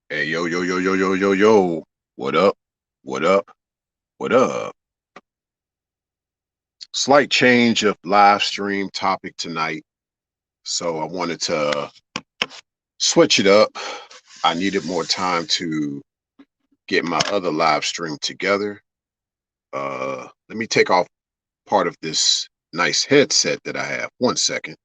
Hey, yo, yo, yo, yo, yo, yo, yo. What up? What up? What up? Slight change of live stream topic tonight. So I wanted to switch it up. I needed more time to get my other live stream together. Let me take off part of this nice headset that I have. 1 second.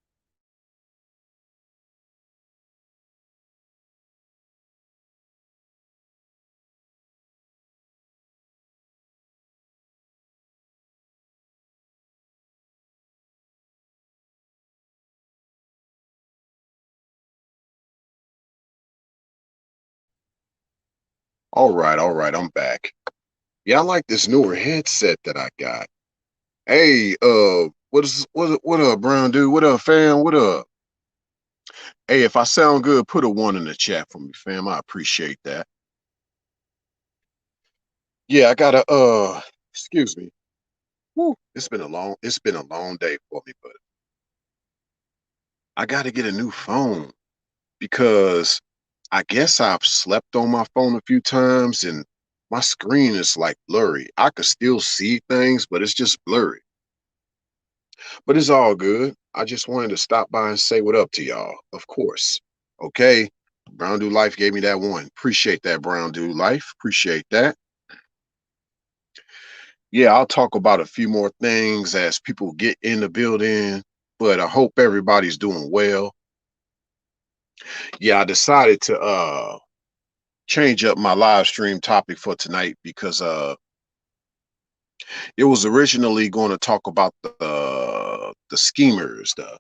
All right, all right, I'm back. Yeah, I like this newer headset that I got. Hey, what up, brown dude? What up, fam? What up? Hey, if I sound good, put a one in the chat for me, fam. I appreciate that. Yeah, I gotta excuse me. Woo, it's been a long day for me, but I gotta get a new phone because I guess I've slept on my phone a few times and my screen is like blurry. I could still see things, but it's just blurry. But it's all good. I just wanted to stop by and say what up to y'all, of course. Okay. Brown Dude Life gave me that one. Appreciate that, Brown Dude Life. Appreciate that. Yeah, I'll talk about a few more things as people get in the building, but I hope everybody's doing well. Yeah, I decided to change up my live stream topic for tonight because it was originally going to talk about the schemers, the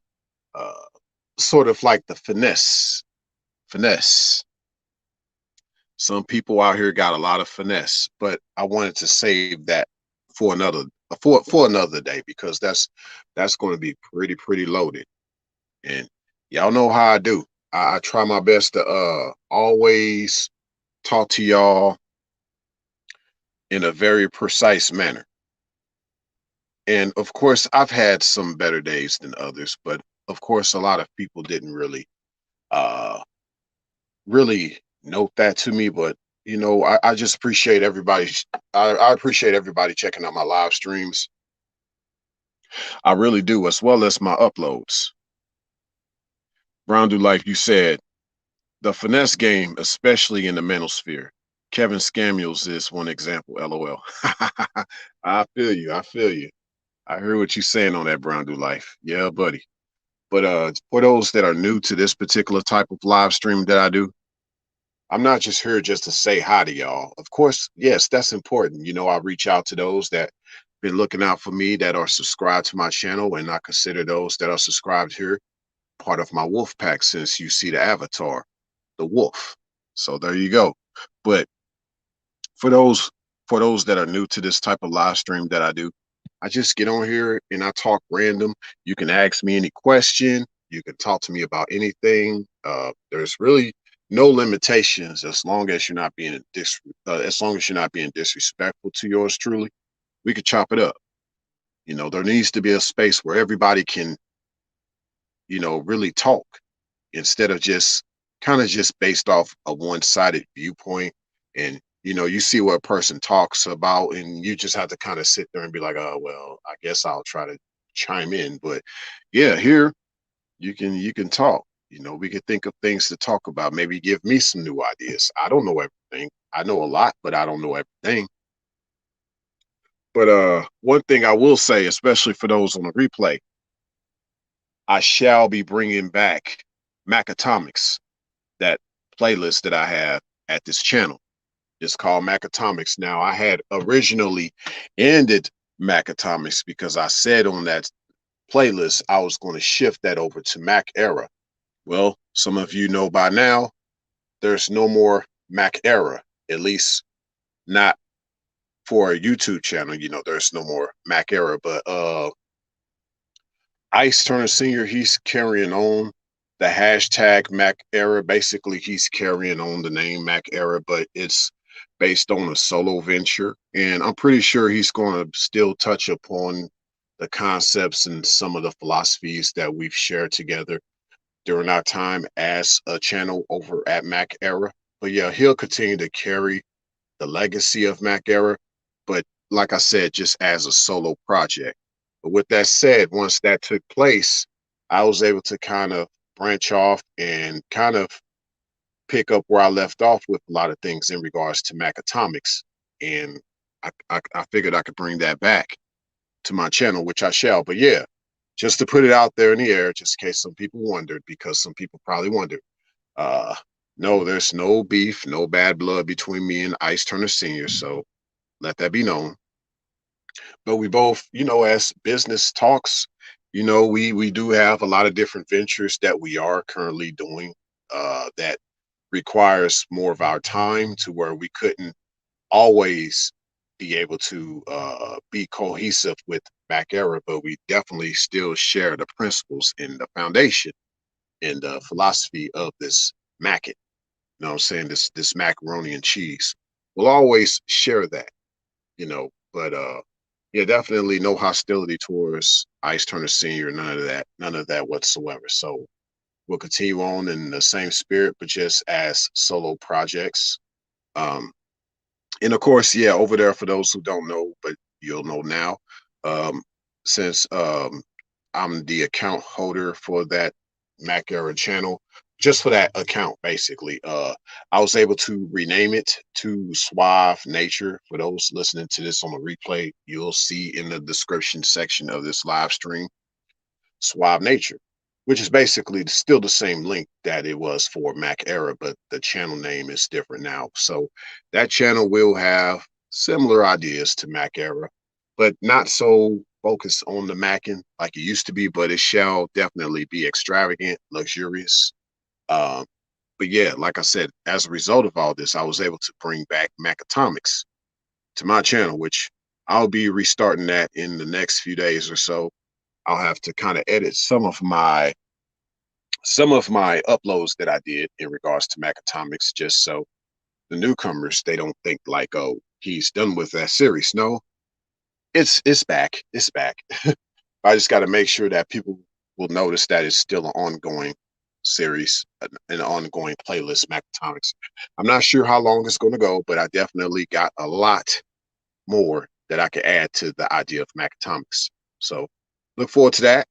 uh sort of like the finesse. Some people out here got a lot of finesse, but I wanted to save that for another day because that's going to be pretty loaded. And y'all know how I do. I try my best to always talk to y'all in a very precise manner. And of course, I've had some better days than others, but of course, a lot of people didn't uh really note that to me. But I just appreciate everybody. I appreciate everybody checking out my live streams. I really do, as well as my uploads. Brown Do Life, you said the finesse game, especially in the manosphere. Kevin Samuels is one example. LOL. I feel you. I feel you. I heard what you're saying on that Brown Do Life. Yeah, buddy. But for those that are new to this particular type of live stream that I do, I'm not just here just to say hi to y'all. Of course, yes, that's important. I reach out to those that been looking out for me that are subscribed to my channel, and I consider those that are subscribed here part of my wolf pack since you see the avatar, the wolf. So there you go. But for those that are new to this type of live stream that I do, I just get on here and I talk random. You can ask me any question. You can talk to me about anything. There's really no limitations as long as you're not being as long as you're not being disrespectful to yours truly. We could chop it up. There needs to be a space where everybody can, really talk instead of just kind of just based off a one-sided viewpoint. And you see what a person talks about and you just have to kind of sit there and be like, oh well, I guess I'll try to chime in. But yeah, here you can talk. We could think of things to talk about, maybe give me some new ideas. I don't know everything. I know a lot, but I don't know everything. But one thing I will say, especially for those on the replay, I shall be bringing back Macatomics, that playlist that I have at this channel. It's called Macatomics. Now, I had originally ended Macatomics because I said on that playlist I was going to shift that over to Mac Era. Well, some of you know by now, there's no more Mac Era, at least not for a YouTube channel. There's no more Mac Era, but Ice Turner Sr., he's carrying on the hashtag Mac Era. Basically, he's carrying on the name Mac Era, but it's based on a solo venture. And I'm pretty sure he's going to still touch upon the concepts and some of the philosophies that we've shared together during our time as a channel over at Mac Era. but yeah, he'll continue to carry the legacy of Mac Era, but like I said, just as a solo project. But with that said, once that took place, I was able to kind of branch off and kind of pick up where I left off with a lot of things in regards to Mac Atomics. And I figured I could bring that back to my channel, which I shall. But yeah, just to put it out there in the air, just in case some people wondered, because some people probably wondered. Uh, no, there's no beef, no bad blood between me and Ice Turner Sr. So let that be known. But we both, as business talks, we do have a lot of different ventures that we are currently doing that requires more of our time to where we couldn't always be able to be cohesive with Mac Era, but we definitely still share the principles and the foundation and the philosophy of this Mac it. You know what I'm saying? This macaroni and cheese. We'll always share that, but yeah, definitely no hostility towards Ice Turner Sr., none of that whatsoever. So we'll continue on in the same spirit, but just as solo projects. Um, and of course, yeah, over there for those who don't know, but you'll know now, um, since I'm the account holder for that Mac Era channel, just for that account, basically. I was able to rename it to Suave Nature. For those listening to this on the replay, you'll see in the description section of this live stream, Suave Nature, which is basically still the same link that it was for Mac Era, but the channel name is different now. So that channel will have similar ideas to Mac Era, but not so focused on the Mackin like it used to be, but it shall definitely be extravagant, luxurious. Um, but yeah, like I said, as a result of all this, I was able to bring back Mac Atomics to my channel, which I'll be restarting that in the next few days or so. I'll have to kind of edit some of my uploads that I did in regards to Mac Atomics, just so the newcomers they don't think like, oh, he's done with that series. No, it's back. It's back. I just got to make sure that people will notice that it's still an ongoing series, an ongoing playlist, Mac Atomics. I'm not sure how long it's going to go, but I definitely got a lot more that I can add to the idea of Mac Atomics. So look forward to that.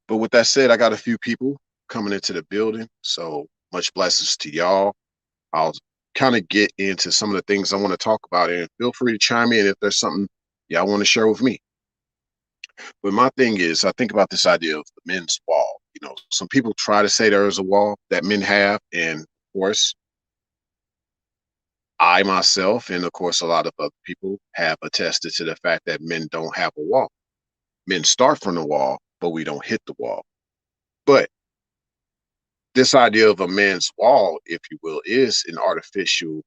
But with that said, I got a few people coming into the building. So much blessings to y'all. I'll kind of get into some of the things I want to talk about, and feel free to chime in if there's something y'all want to share with me. But my thing is, I think about this idea of the men's wall. Some people try to say there is a wall that men have, and of course, I myself, and of course, a lot of other people have attested to the fact that men don't have a wall. Men start from the wall, but we don't hit the wall. But this idea of a man's wall, if you will, is an artificial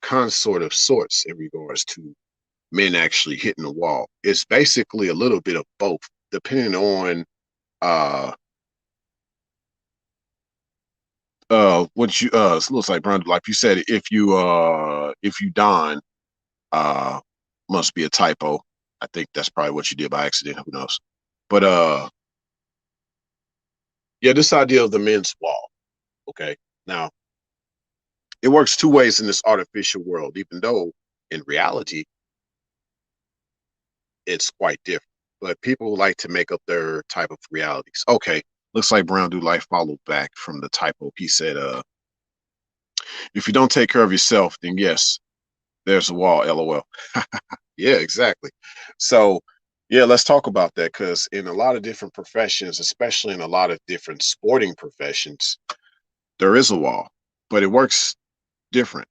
consort of sorts in regards to men actually hitting the wall. It's basically a little bit of both, depending on uh what you it looks like, Brandon, like you said, if you don must be a typo. I think that's probably what you did by accident, who knows. But yeah, this idea of the men's wall, okay. Now it works two ways in this artificial world, even though in reality it's quite different. But people like to make up their type of realities. Okay, looks like Brown Do Life followed back from the typo. He said, if you don't take care of yourself, then yes, there's a wall, LOL. Yeah, exactly. So, yeah, let's talk about that because in a lot of different professions, especially in a lot of different sporting professions, there is a wall, but it works different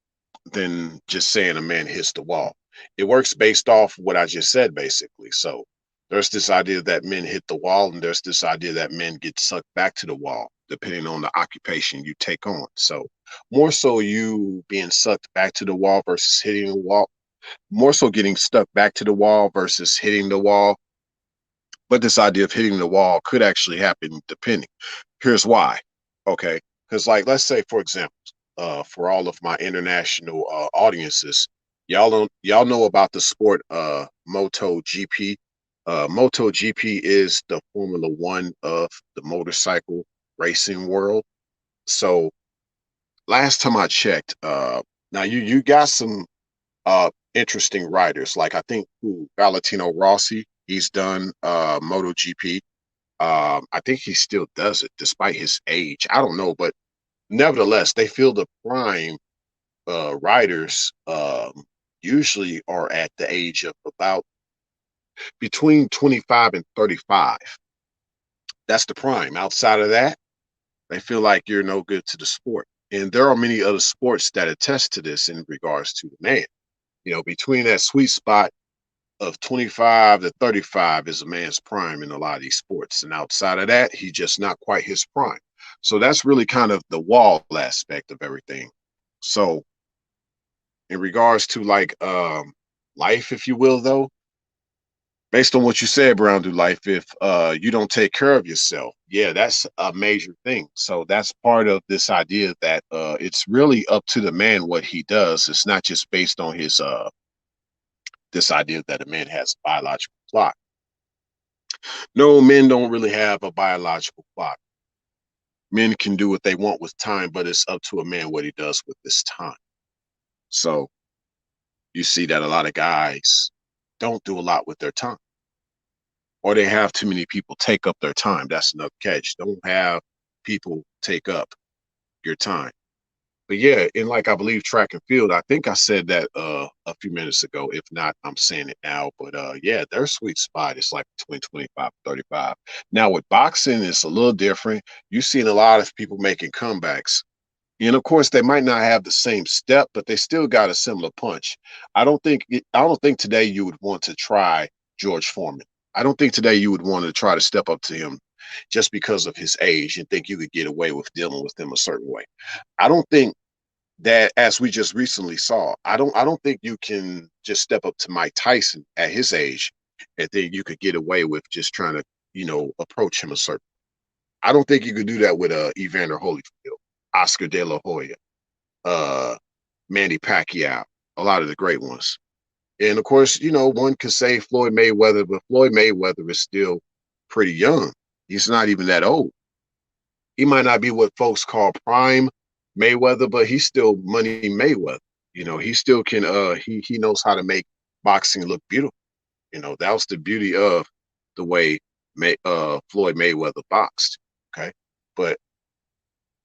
than just saying a man hits the wall. It works based off what I just said, basically. So there's this idea that men hit the wall, and there's this idea that men get sucked back to the wall, depending on the occupation you take on. So more so you being sucked back to the wall versus hitting the wall, more so getting stuck back to the wall versus hitting the wall. But this idea of hitting the wall could actually happen depending. Here's why. Okay. Because, like, let's say, for example, for all of my international audiences, y'all know about the sport MotoGP. MotoGP is the Formula One of the motorcycle racing world. So last time I checked, now you got some interesting riders. Like I think Valentino Rossi, he's done MotoGP. I think he still does it despite his age. I don't know, but nevertheless, they feel the prime riders usually are at the age of about between 25 and 35. That's the prime. Outside of that, they feel like you're no good to the sport. And there are many other sports that attest to this in regards to the man. You know, between that sweet spot of 25 to 35 is a man's prime in a lot of these sports. And outside of that, he's just not quite his prime. So that's really kind of the wall aspect of everything. So in regards to like life, if you will, though, based on what you said, Brown do life, if you don't take care of yourself, yeah, that's a major thing. So that's part of this idea that it's really up to the man what he does. It's not just based on his this idea that a man has a biological clock. No, men don't really have a biological clock. Men can do what they want with time, but it's up to a man what he does with this time. So you see that a lot of guys don't do a lot with their time, or they have too many people take up their time. That's another catch. Don't have people take up your time. But yeah, in like I believe track and field, I think I said that a few minutes ago. If not, I'm saying it now. But yeah, their sweet spot is like between 25 and 35. Now with boxing, it's a little different. You've seen a lot of people making comebacks. And of course, they might not have the same step, but they still got a similar punch. I don't think today you would want to try George Foreman. I don't think today you would want to try to step up to him just because of his age and think you could get away with dealing with him a certain way. I don't think that, as we just recently saw, I don't think you can just step up to Mike Tyson at his age and think you could get away with just trying to, approach him a certain. I don't think you could do that with Evander Holyfield, Oscar De La Hoya, uh, Manny Pacquiao, a lot of the great ones. And of course, one could say Floyd Mayweather, but Floyd Mayweather is still pretty young. He's not even that old. He might not be what folks call prime Mayweather, but he's still money Mayweather. He still can he knows how to make boxing look beautiful. That was the beauty of the way Floyd Mayweather boxed. Okay. But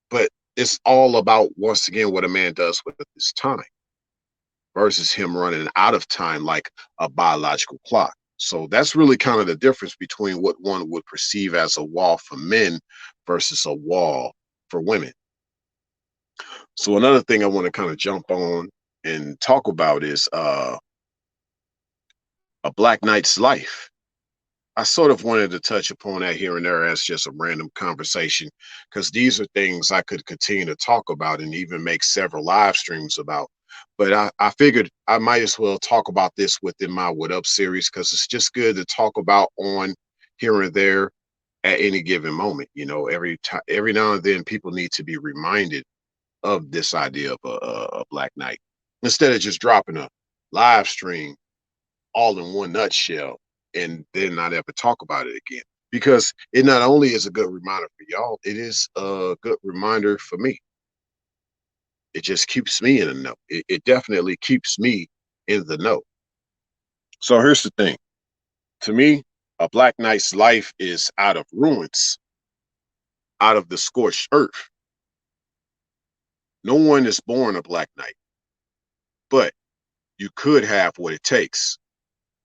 but it's all about, once again, what a man does with his time versus him running out of time like a biological clock. So that's really kind of the difference between what one would perceive as a wall for men versus a wall for women. So another thing I want to kind of jump on and talk about is a Black Knight's life. I sort of wanted to touch upon that here and there as just a random conversation, because these are things I could continue to talk about and even make several live streams about. But I figured I might as well talk about this within my Wutup series, because it's just good to talk about on here and there at any given moment. Every now and then people need to be reminded of this idea of a Black Knight, instead of just dropping a live stream all in one nutshell and then not ever talk about it again. Because it not only is a good reminder for y'all, it is a good reminder for me. It just keeps me in the know. It definitely keeps me in the know. So here's the thing. To me, a Black Knight's life is out of ruins, out of the scorched earth. No one is born a Black Knight, but you could have what it takes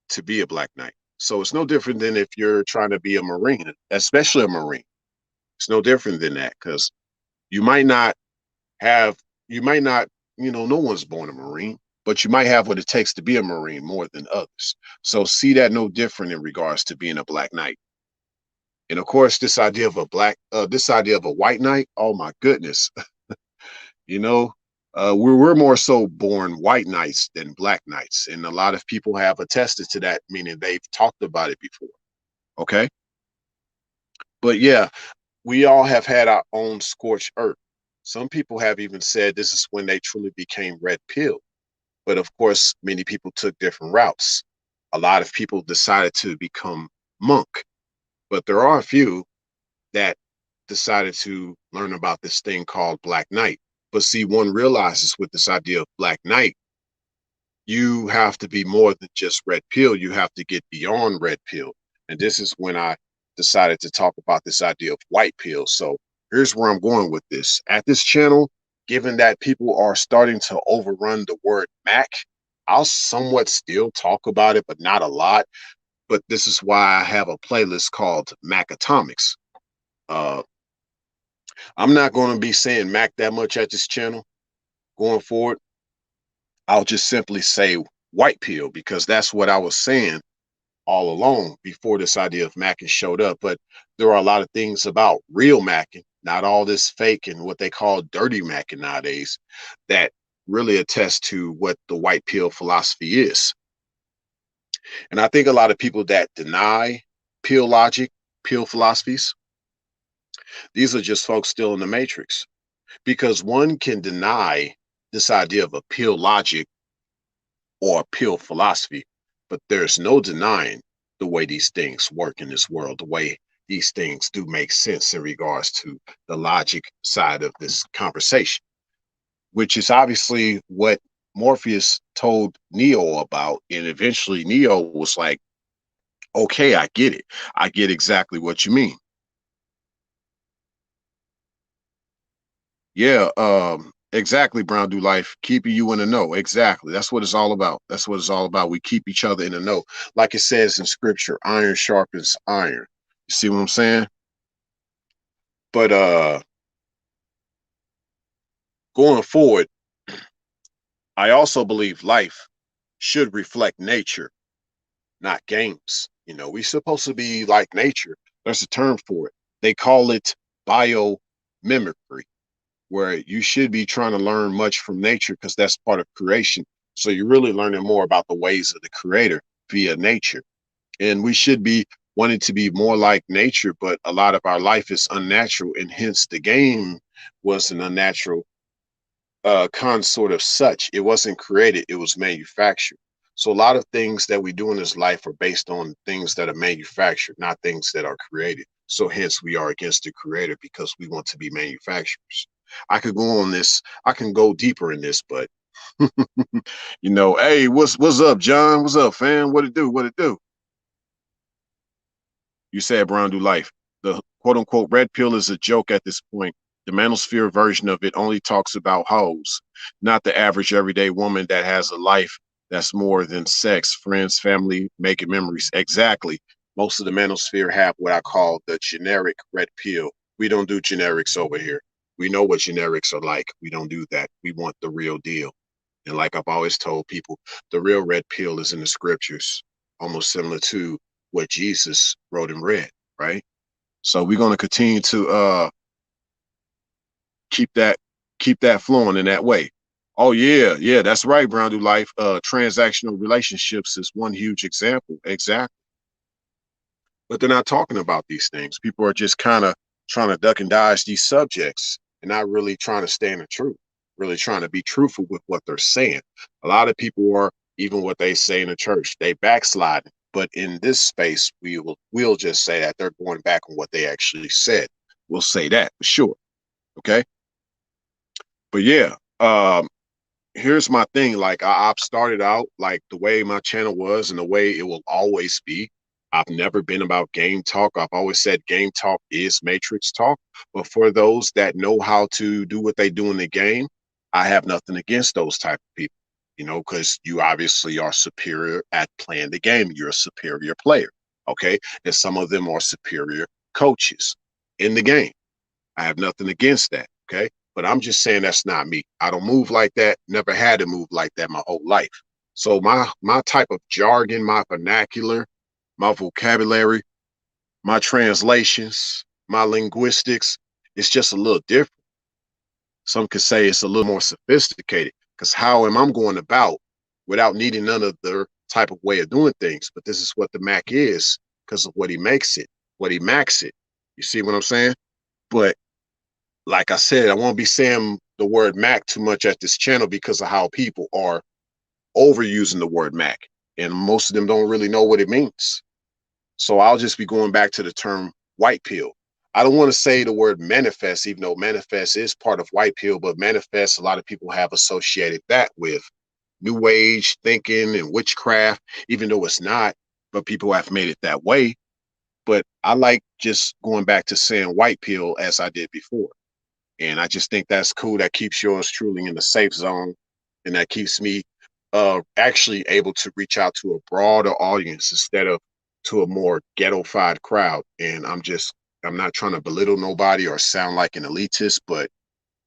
to be a Black Knight. So it's no different than if you're trying to be a Marine, especially a Marine. It's no different than that, because you might not have, no one's born a Marine, but you might have what it takes to be a Marine more than others. So see that no different in regards to being a Black Knight. And of course, this idea of this idea of a white knight, oh my goodness, you know, we're more so born white knights than Black knights. And a lot of people have attested to that, meaning they've talked about it before. Okay. But yeah, we all have had our own scorched earth. Some people have even said this is when they truly became red pill. But of course, many people took different routes. A lot of people decided to become monk, but there are a few that decided to learn about this thing called Black Knight. But see, one realizes with this idea of Black Knight, you have to be more than just red pill. You have to get beyond red pill. And this is when I decided to talk about this idea of white pill. So here's where I'm going with this. At this channel, given that people are starting to overrun the word Mac, I'll somewhat still talk about it, but not a lot. But this is why I have a playlist called Mac Atomics. Uh, I'm not going to be saying Mac that much at this channel going forward. I'll just simply say white pill because that's what I was saying all along before this idea of Mackin showed up. But there are a lot of things about real Mackin, not all this fake and what they call dirty Mackin nowadays, that really attest to what the white pill philosophy is. And I think a lot of people that deny pill logic, pill philosophies, these are just folks still in the matrix because one can deny this idea of a pill logic or pill philosophy, but there's no denying the way these things work in this world, the way these things do make sense in regards to the logic side of this conversation, which is obviously what Morpheus told Neo about. And eventually Neo was like, okay, I get it. I get exactly what you mean. Yeah, exactly, Brown Do Life, keeping you in the know. Exactly. That's what it's all about. That's what it's all about. We keep each other in the know. Like it says in scripture, iron sharpens iron. You see what I'm saying? But going forward, I also believe life should reflect nature, not games. You know, we're supposed to be like nature. There's a term for it. They call it biomimicry, where you should be trying to learn much from nature because that's part of creation. So you're really learning more about the ways of the creator via nature. And we should be wanting to be more like nature, but a lot of our life is unnatural. And hence the game was an unnatural consort of such. It wasn't created, it was manufactured. So a lot of things that we do in this life are based on things that are manufactured, not things that are created. So hence we are against the creator because we want to be manufacturers. I could go on this, I can go deeper in this, but you know, hey, what's up, John? What's up, fam? What it do? What it do? You said Brown Do Life. The quote unquote red pill is a joke at this point. The manosphere version of it only talks about hoes, not the average everyday woman that has a life that's more than sex, friends, family, making memories. Exactly. Most of the manosphere have what I call the generic red pill. We don't do generics over here. We know what generics are like. We don't do that. We want the real deal. And like I've always told people, the real red pill is in the scriptures, almost similar to what Jesus wrote and read, right? So we're going to continue to keep that flowing in that way. Oh yeah, yeah, that's right, Brown Do Life. Transactional relationships is one huge example. Exactly. But they're not talking about these things. People are just kind of trying to duck and dodge these subjects and not really trying to stay in the truth, really trying to be truthful with what they're saying. A lot of people are, even what they say in the church, they backsliding. But in this space, we'll just say that they're going back on what they actually said. We'll say that for sure. Okay. But yeah, here's my thing. Like I've started out like the way my channel was and the way it will always be. I've never been about game talk. I've always said game talk is matrix talk. But for those that know how to do what they do in the game, I have nothing against those type of people, you know, because you obviously are superior at playing the game. You're a superior player. Okay. And some of them are superior coaches in the game. I have nothing against that. Okay. But I'm just saying that's not me. I don't move like that. Never had to move like that my whole life. So my type of jargon, my vernacular, my vocabulary, my translations, my linguistics, it's just a little different. Some could say it's a little more sophisticated because how am I going about without needing none of the type of way of doing things? But this is what the Mac is because of what he makes it, what he max it. You see what I'm saying? But like I said, I won't be saying the word Mac too much at this channel because of how people are overusing the word Mac. And most of them don't really know what it means. So I'll just be going back to the term white pill. I don't want to say the word manifest, even though manifest is part of white pill, but manifest, a lot of people have associated that with new age thinking and witchcraft, even though it's not, but people have made it that way. But I like just going back to saying white pill as I did before. And I just think that's cool. That keeps yours truly in the safe zone. And that keeps me actually able to reach out to a broader audience instead of to a more ghettofied crowd. And I'm not trying to belittle nobody or sound like an elitist, but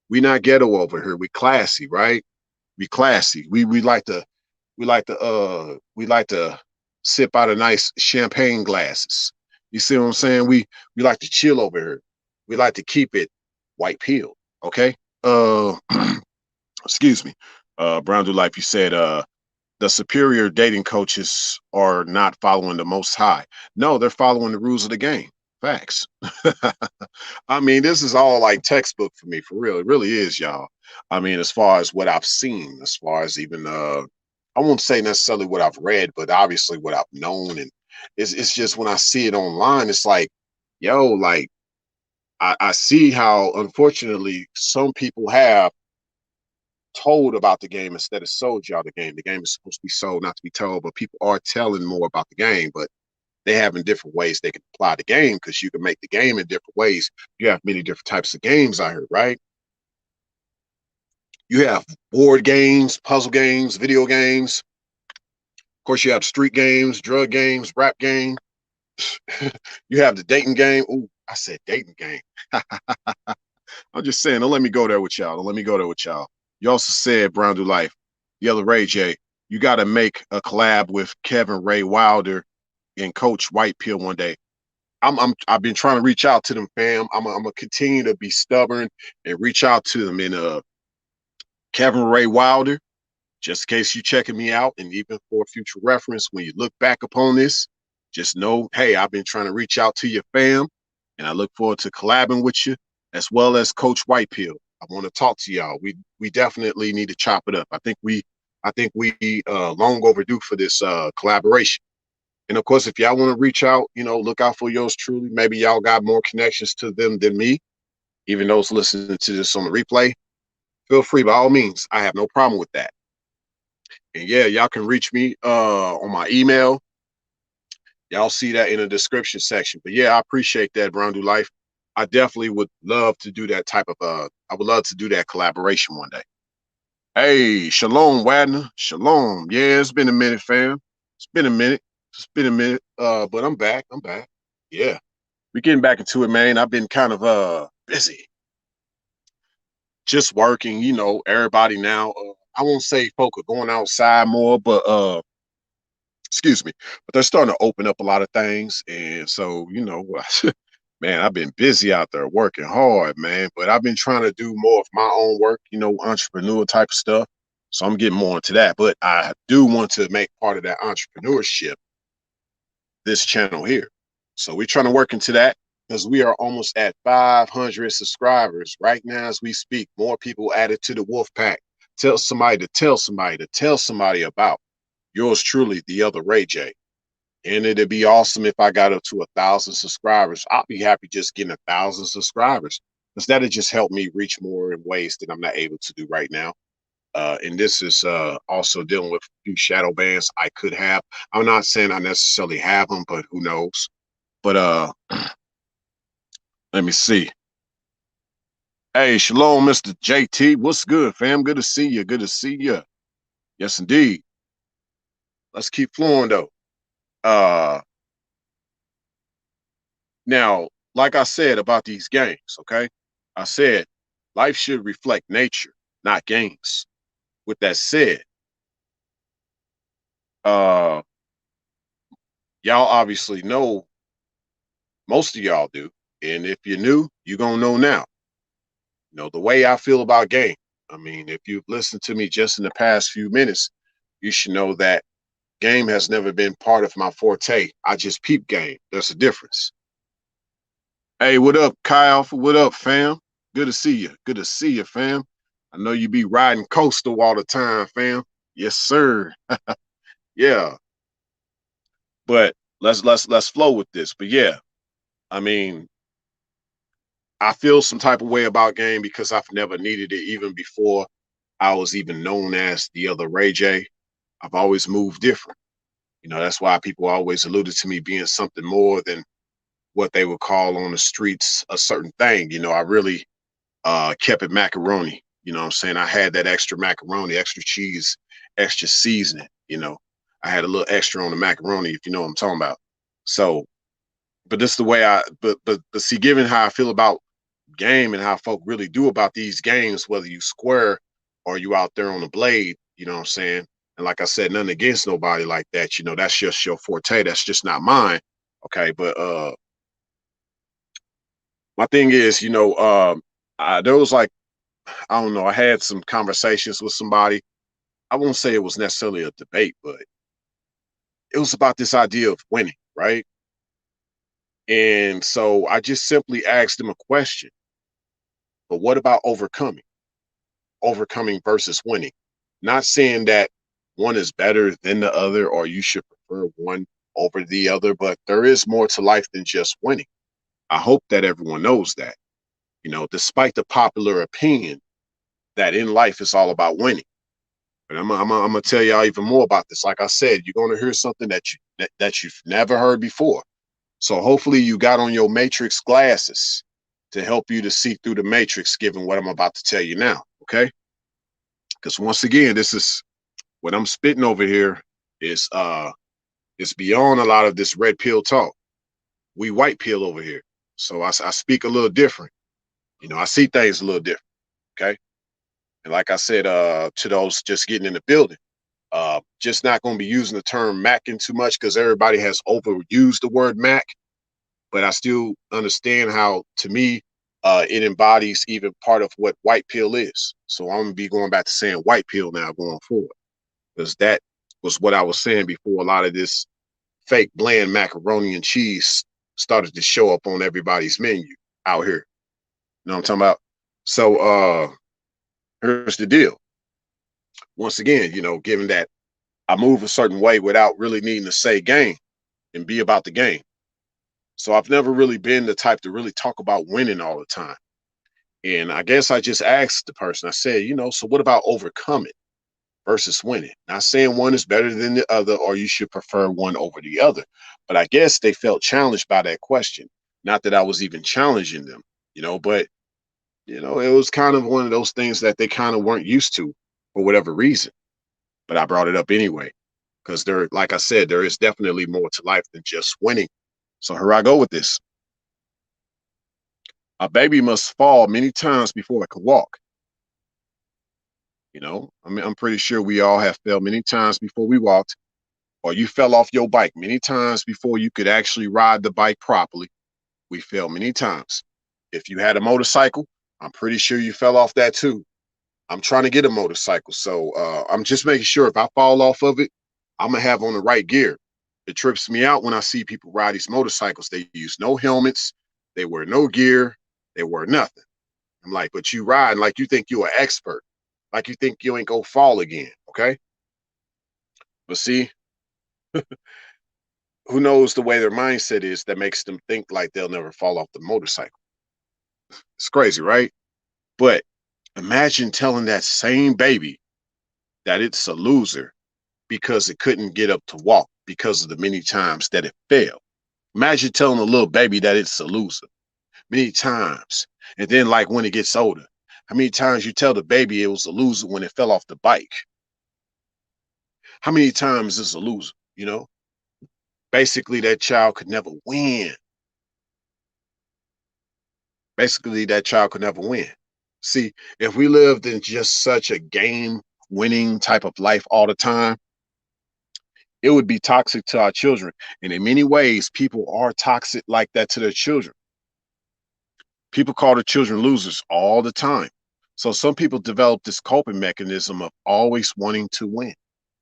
we not ghetto over here. We classy, right? We classy. We like to sip out of nice champagne glasses. You see what I'm saying? We like to chill over here. We like to keep it white pill. Okay. Uh excuse me. Brown Do Life, you said the superior dating coaches are not following the most high. No, they're following the rules of the game. Facts. I mean, this is all like textbook for me, for real. It really is, y'all. I mean, as far as what I've seen, as far as even I won't say necessarily what I've read, but obviously what I've known. And it's just when I see it online, it's like, yo, like I see how unfortunately some people have told about the game instead of sold y'all the game. The game is supposed to be sold, not to be told, but people are telling more about the game, but they have in different ways they can apply the game because you can make the game in different ways. You have many different types of games out here, right? You have board games, puzzle games, video games. Of course, you have street games, drug games, rap game. You have the dating game. Ooh, I said dating game. I'm just saying, don't let me go there with y'all. Don't let me go there with y'all. You also said, Brown Do Life, the other Ray J, you got to make a collab with Kevin Ray Wilder and Coach White Pill one day. I've been trying to reach out to them, fam. I'm gonna continue to be stubborn and reach out to them. And Kevin Ray Wilder, just in case you checking me out, and even for future reference, when you look back upon this, just know, hey, I've been trying to reach out to your fam, and I look forward to collabing with you, as well as Coach White Pill. I want to talk to y'all. We definitely need to chop it up. I think we long overdue for this collaboration. And of course, if y'all want to reach out, look out for yours truly. Maybe y'all got more connections to them than me, even those listening to this on the replay. Feel free by all means. I have no problem with that. And yeah, y'all can reach me on my email. Y'all see that in the description section. But yeah, I appreciate that, Brown Do Life. I definitely would love to do that type of I would love to do that collaboration one day. Hey, Shalom, Wadner. Shalom. Yeah, it's been a minute, fam. It's been a minute. It's been a minute. But I'm back. I'm back. Yeah. We're getting back into it, man. I've been kind of busy. Just working, everybody now. I won't say folk are going outside more, but excuse me, but they're starting to open up a lot of things. And so, man, I've been busy out there working hard, man. But I've been trying to do more of my own work, entrepreneur type of stuff. So I'm getting more into that. But I do want to make part of that entrepreneurship this channel here. So we're trying to work into that because we are almost at 500 subscribers right now as we speak. More people added to the wolf pack. Tell somebody to tell somebody to tell somebody about yours truly, the other Ray J. And it'd be awesome if I got up to 1,000 subscribers. I'll be happy just getting 1,000 subscribers because that'll just help me reach more in ways that I'm not able to do right now. And this is also dealing with a few shadow bans I could have. I'm not saying I necessarily have them, but who knows? But let me see. Hey, shalom, Mr. JT. What's good, fam? Good to see you. Good to see you. Yes, indeed. Let's keep flowing though. Now, like I said about these games, okay? I said life should reflect nature, not games. With that said, uh, y'all obviously know, most of y'all do. And if you're new, you're gonna know now. The way I feel about game. I mean, if you've listened to me just in the past few minutes, you should know that game has never been part of my forte. I just peep game. There's a difference. Hey, what up, Kyle? What up, fam? Good to see you. Good to see you, fam. I know you be riding coastal all the time, fam. Yes, sir. Yeah. But let's flow with this. But yeah, I mean, I feel some type of way about game because I've never needed it even before I was even known as the other Ray J. I've always moved different. That's why people always alluded to me being something more than what they would call on the streets a certain thing. I really kept it macaroni. You know what I'm saying? I had that extra macaroni, extra cheese, extra seasoning. I had a little extra on the macaroni, if you know what I'm talking about. So, but this is the way but see, given how I feel about game and how folk really do about these games, whether you square or you out there on the blade, you know what I'm saying? And like I said, nothing against nobody like that. That's just your forte. That's just not mine. Okay. But my thing is, there was like, I don't know, I had some conversations with somebody. I won't say it was necessarily a debate, but it was about this idea of winning, right? And so I just simply asked them a question. But what about overcoming? Overcoming versus winning. Not saying that one is better than the other or you should prefer one over the other, but there is more to life than just winning. I hope that everyone knows that, despite the popular opinion that in life it's all about winning. But I'm gonna tell y'all even more about this. Like I said, you're gonna hear something that you've never heard before. So hopefully you got on your matrix glasses to help you to see through the matrix, given what I'm about to tell you now. Okay. Because once again, this is what I'm spitting over here is it's beyond a lot of this red pill talk. We white pill over here. So I speak a little different. I see things a little different. Okay. And like I said, to those just getting in the building, just not going to be using the term Macking too much because everybody has overused the word Mac. But I still understand how, to me, it embodies even part of what white pill is. So I'm going to be going back to saying white pill now going forward, because that was what I was saying before a lot of this fake bland macaroni and cheese started to show up on everybody's menu out here. You know what I'm talking about? So here's the deal. Once again, given that I move a certain way without really needing to say game and be about the game. So I've never really been the type to really talk about winning all the time. And I guess I just asked the person, I said, so what about overcoming versus winning? Not saying one is better than the other or you should prefer one over the other. But I guess they felt challenged by that question. Not that I was even challenging them, but it was kind of one of those things that they kind of weren't used to for whatever reason. But I brought it up anyway, because like I said, there is definitely more to life than just winning. So here I go with this. A baby must fall many times before it can walk. I'm pretty sure we all have fell many times before we walked, or you fell off your bike many times before you could actually ride the bike properly. We fell many times. If you had a motorcycle, I'm pretty sure you fell off that too. I'm trying to get a motorcycle, so I'm just making sure if I fall off of it, I'm gonna have on the right gear. It trips me out when I see people ride these motorcycles. They use no helmets, they wear no gear, they wear nothing. I'm like, but you ride like you think you're an expert, like you think you ain't gonna fall again, okay? But see, who knows the way their mindset is that makes them think like they'll never fall off the motorcycle. It's crazy, right? But imagine telling that same baby that it's a loser because it couldn't get up to walk because of the many times that it failed. Imagine telling a little baby that it's a loser many times. And then, like, when it gets older, how many times you tell the baby it was a loser when it fell off the bike? How many times is a loser, Basically, that child could never win. Basically, that child could never win. See, if we lived in just such a game winning type of life all the time, it would be toxic to our children. And in many ways, people are toxic like that to their children. People call their children losers all the time. So some people develop this coping mechanism of always wanting to win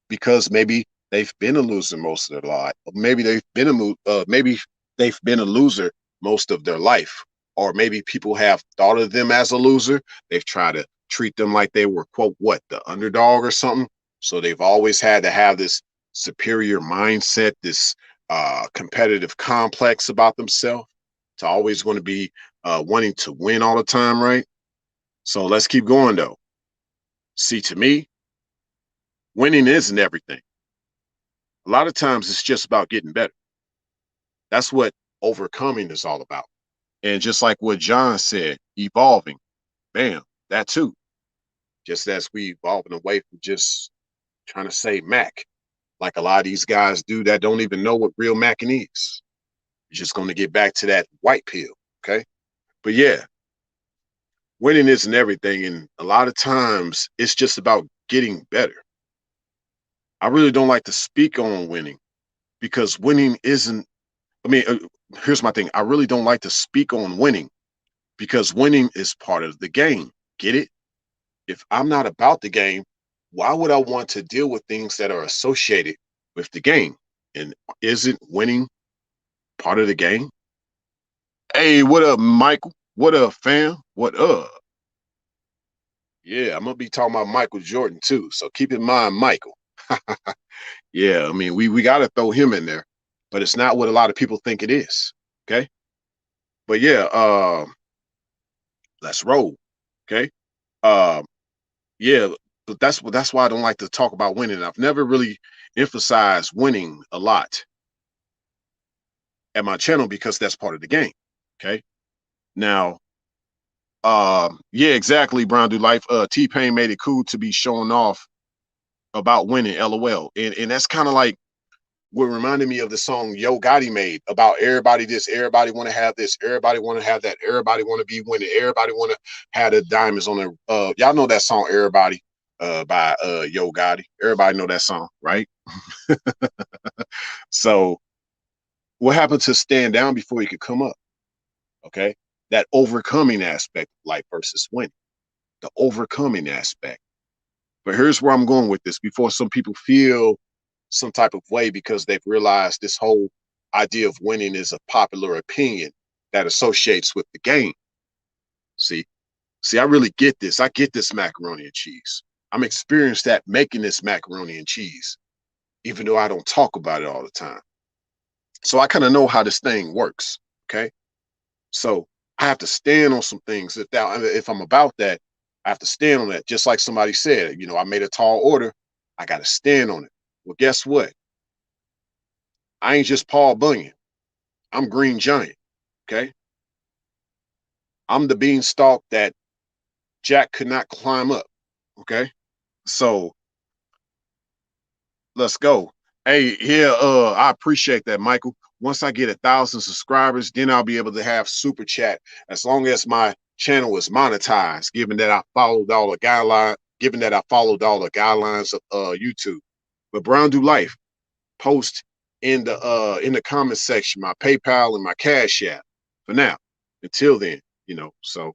because maybe they've been a loser most of their life. Maybe they've been a loser most of their life. Or maybe people have thought of them as a loser. They've tried to treat them like they were, quote, what, the underdog or something. So they've always had to have this superior mindset, this competitive complex about themselves. to always going to be wanting to win all the time, right? So let's keep going though. See, to me, winning isn't everything. A lot of times it's just about getting better. That's what overcoming is all about. And just like what John said, evolving, bam, that too. Just as we evolving away from just trying to say Mac, like a lot of these guys do that don't even know what real Macing is. You're just going to get back to that white pill, okay? But yeah, winning isn't everything. And a lot of times it's just about getting better. I really don't like to speak on winning because winning isn't, I mean, here's my thing. I really don't like to speak on winning because winning is part of the game. Get it? If I'm not about the game, why would I want to deal with things that are associated with the game? And isn't winning part of the game? Hey, what up, Michael? What up, fam? What up? Yeah, I'm gonna be talking about Michael Jordan too. So keep in mind, Michael. Yeah, I mean, we gotta throw him in there, but it's not what a lot of people think it is. Okay. But yeah, let's roll. Okay. Um, yeah, but that's why I don't like to talk about winning. I've never really emphasized winning a lot at my channel because that's part of the game. Okay. Now, yeah, exactly, Brown Do Life. T-Pain made it cool to be showing off about winning, LOL. And that's kind of like what reminded me of the song Yo Gotti made about everybody this, everybody want to have this, everybody want to have that, everybody want to be winning, everybody want to have the diamonds on their y'all know that song Everybody by Yo Gotti. Everybody know that song, right? So what happened to stand down before you could come up? Okay. That overcoming aspect of life versus winning. The overcoming aspect. But here's where I'm going with this before some people feel some type of way because they've realized this whole idea of winning is a popular opinion that associates with the game. See, I really get this. I get this macaroni and cheese. I'm experienced at making this macaroni and cheese, even though I don't talk about it all the time. So I kind of know how this thing works. Okay. So I have to stand on some things. If I'm about that, I have to stand on that. Just like somebody said, I made a tall order. I got to stand on it. Well, guess what? I ain't just Paul Bunyan. I'm Green Giant. Okay. I'm the beanstalk that Jack could not climb up. Okay. So let's go. Hey, here, I appreciate that, Michael. Once I get 1,000 subscribers, then I'll be able to have super chat as long as my channel is monetized, given that I followed all the guidelines of YouTube. But Brown Do Life, post in the comment section my PayPal and my Cash App for now. Until then, so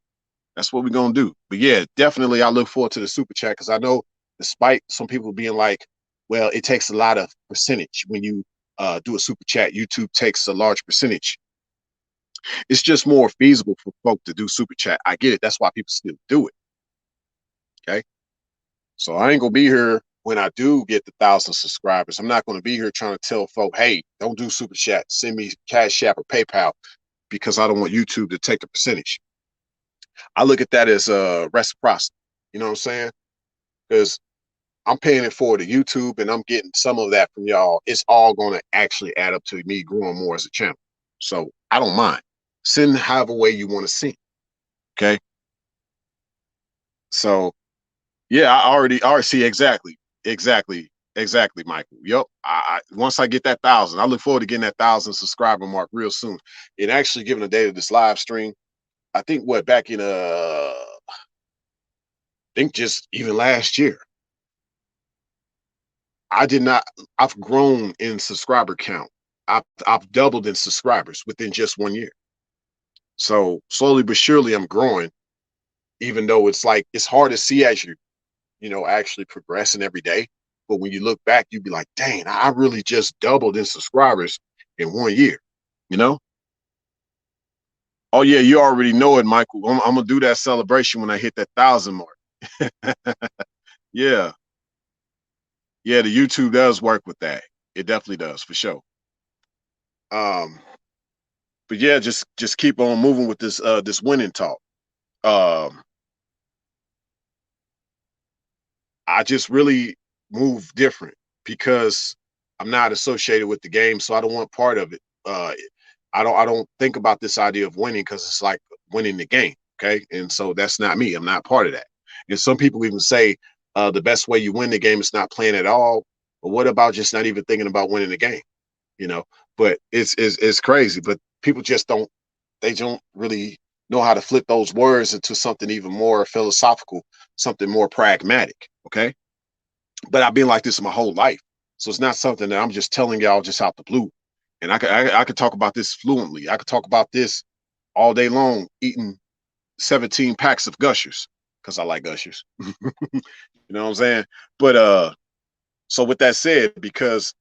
that's what we're gonna do. But yeah, definitely I look forward to the super chat because I know despite some people being like, well, it takes a lot of percentage when you do a super chat. YouTube takes a large percentage. It's just more feasible for folk to do super chat. I get it. That's why people still do it. Okay. So I ain't gonna be here when I do get the 1,000 subscribers. I'm not gonna be here trying to tell folk, hey, don't do super chat. Send me Cash App or PayPal because I don't want YouTube to take a percentage. I look at that as reciprocity. You know what I'm saying? Because I'm paying it forward to YouTube and I'm getting some of that from y'all. It's all going to actually add up to me growing more as a channel. So I don't mind. Send however way you want to send. Okay. So yeah, I already see exactly, Michael. Yep. Once I get that 1,000, I look forward to getting that 1,000 subscriber mark real soon. And actually giving the date of this live stream, I think back in I think just even last year. I did not. I've grown in subscriber count. I've doubled in subscribers within just 1 year. So slowly but surely, I'm growing. Even though it's hard to see as you actually progressing every day. But when you look back, you'd be like, dang, I really just doubled in subscribers in 1 year. You know? Oh yeah, you already know it, Michael. I'm gonna do that celebration when I hit that 1,000 mark. Yeah, yeah. The YouTube does work with that. It definitely does for sure. Um, but yeah, just keep on moving with this winning talk. Um, I just really move different because I'm not associated with the game, so I don't want part of it. I don't think about this idea of winning because it's like winning the game. Okay, and so that's not me. I'm not part of that. And some people even say the best way you win the game is not playing at all. But what about just not even thinking about winning the game? You know, but it's crazy. But people just don't. They don't really know how to flip those words into something even more philosophical, something more pragmatic. Okay, but I've been like this my whole life. So it's not something that I'm just telling y'all just out the blue. And I could talk about this fluently. I could talk about this all day long, eating 17 packs of Gushers because I like Gushers. You know what I'm saying? But so with that said, because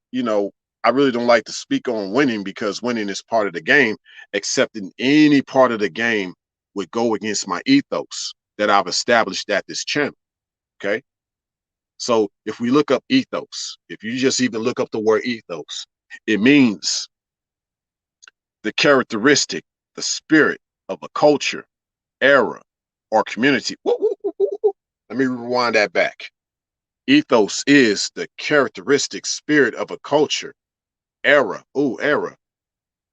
I really don't like to speak on winning because winning is part of the game. Accepting any part of the game would go against my ethos that I've established at this channel. Okay. So if we look up ethos, if you just even look up the word ethos, it means the characteristic, the spirit of a culture, era, or community. Woo, woo, woo, woo, woo. Let me rewind that back. Ethos is the characteristic spirit of a culture, era. Oh, era.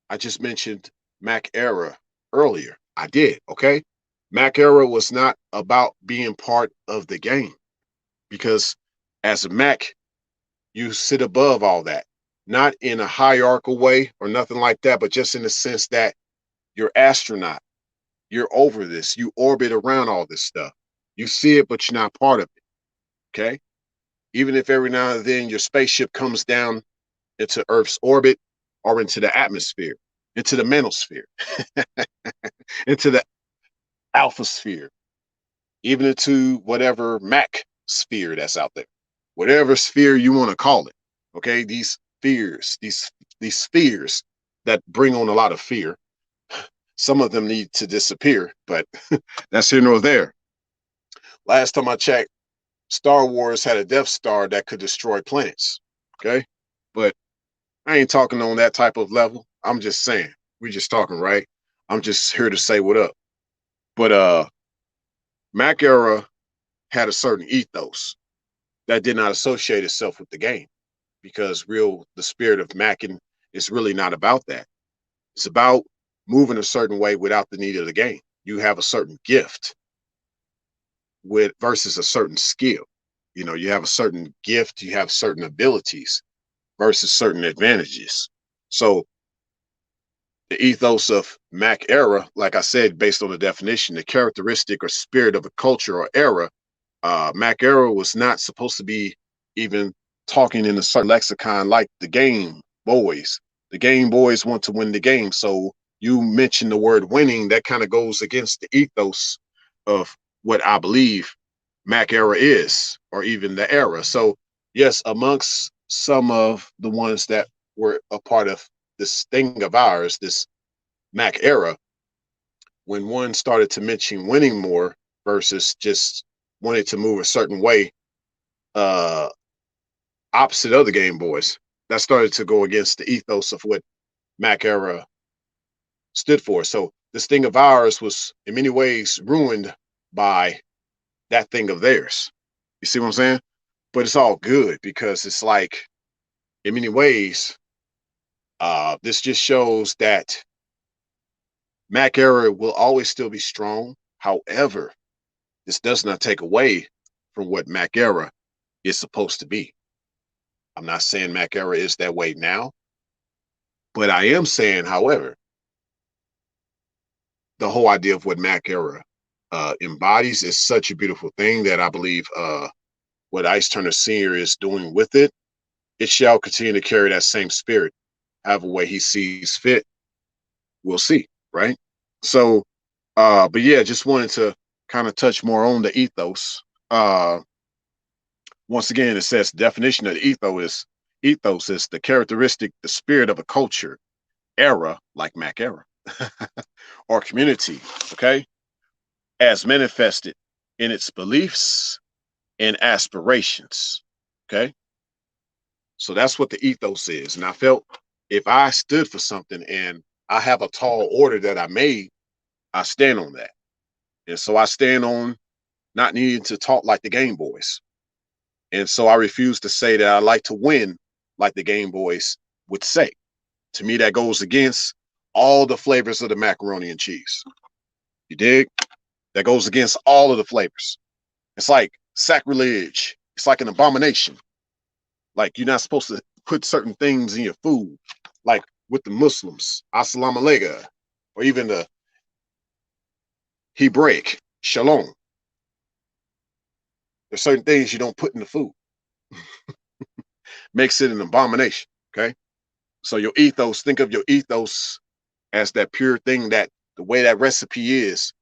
I just mentioned Mac era earlier. I did, okay? Mac era was not about being part of the game because as a Mac, you sit above all that, not in a hierarchical way or nothing like that, but just in the sense that you're astronaut. You're over this. You orbit around all this stuff. You see it, but you're not part of it. Okay. Even if every now and then your spaceship comes down into Earth's orbit or into the atmosphere, into the manosphere, into the alpha sphere, even into whatever Mac sphere that's out there, whatever sphere you want to call it. Okay. These fears, these spheres that bring on a lot of fear. Some of them need to disappear, but that's here nor there. Last time I checked, Star Wars had a Death Star that could destroy planets. Okay. But I ain't talking on that type of level. I'm just saying, we're just talking, right? I'm just here to say what up. But Mac era had a certain ethos that did not associate itself with the game because the spirit of Mackin is really not about that. It's about moving a certain way without the need of the game. You have a certain gift with versus a certain skill. You have a certain gift, you have certain abilities versus certain advantages. So the ethos of Mac era, like I said, based on the definition, the characteristic or spirit of a culture or era, Mac era was not supposed to be even talking in a certain lexicon like the Game Boys. The Game Boys want to win the game. So you mentioned the word winning, that kind of goes against the ethos of what I believe Mac era is, or even the era. So yes, amongst some of the ones that were a part of this thing of ours, this Mac era, when one started to mention winning more versus just wanted to move a certain way, uh, opposite of the Game Boys, that started to go against the ethos of what Mac era stood for. So this thing of ours was in many ways ruined by that thing of theirs. You see what I'm saying? But it's all good because it's like, in many ways, this just shows that Mac era will always still be strong. However, this does not take away from what Mac era is supposed to be. I'm not saying Mac era is that way now, but I am saying, however, the whole idea of what Mac era embodies is such a beautiful thing that I believe what Ice Turner Sr. is doing with it, it shall continue to carry that same spirit. However way he sees fit, we'll see, right? So, but yeah, just wanted to kind of touch more on the ethos. Once again, it says the definition of the ethos is the characteristic, the spirit of a culture, era, like Mac era, or community, okay, as manifested in its beliefs and aspirations, okay? So that's what the ethos is. And I felt if I stood for something and I have a tall order that I made, I stand on that. And so I stand on not needing to talk like the Game Boys. And so I refuse to say that I like to win like the Game Boys would say. To me, that goes against all the flavors of the macaroni and cheese. You dig? That goes against all of the flavors. It's like sacrilege. It's like an abomination. Like you're not supposed to put certain things in your food, like with the Muslims, assalamu alaikum, or even the Hebraic, shalom. There's certain things you don't put in the food. Makes it an abomination. Okay. So your ethos, think of your ethos as that pure thing, that the way that recipe is,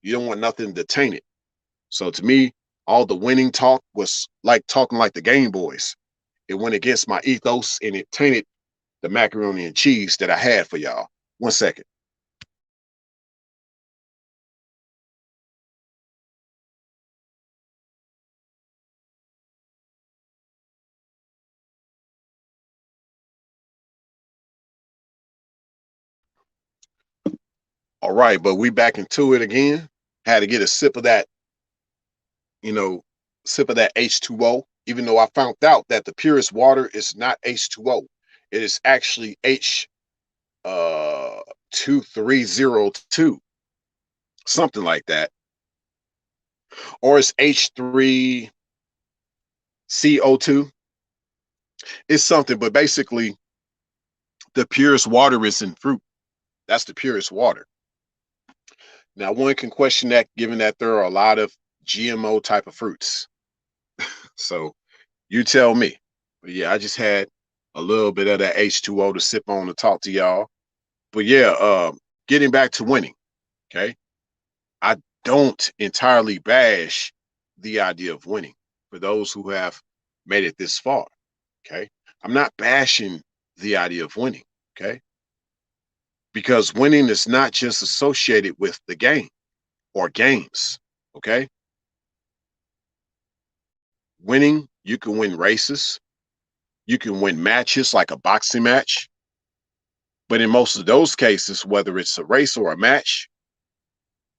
you don't want nothing to taint it. So to me, all the winning talk was like talking like the Game Boys. It went against my ethos and it tainted the macaroni and cheese that I had for y'all. 1 second. All right, but we back into it again. Had to get a sip of that, you know, sip of that H2O, even though I found out that the purest water is not H2O. It is actually H 2302, something like that. Or it's H3CO2. It's something, but basically the purest water is in fruit. That's the purest water. Now, one can question that given that there are a lot of GMO type of fruits. So you tell me. But yeah, I just had a little bit of that H2O to sip on to talk to y'all. But yeah, getting back to winning, okay? I don't entirely bash the idea of winning for those who have made it this far, okay? I'm not bashing the idea of winning, okay? Because winning is not just associated with the game or games, okay? Winning, you can win races, you can win matches like a boxing match. But in most of those cases, whether it's a race or a match,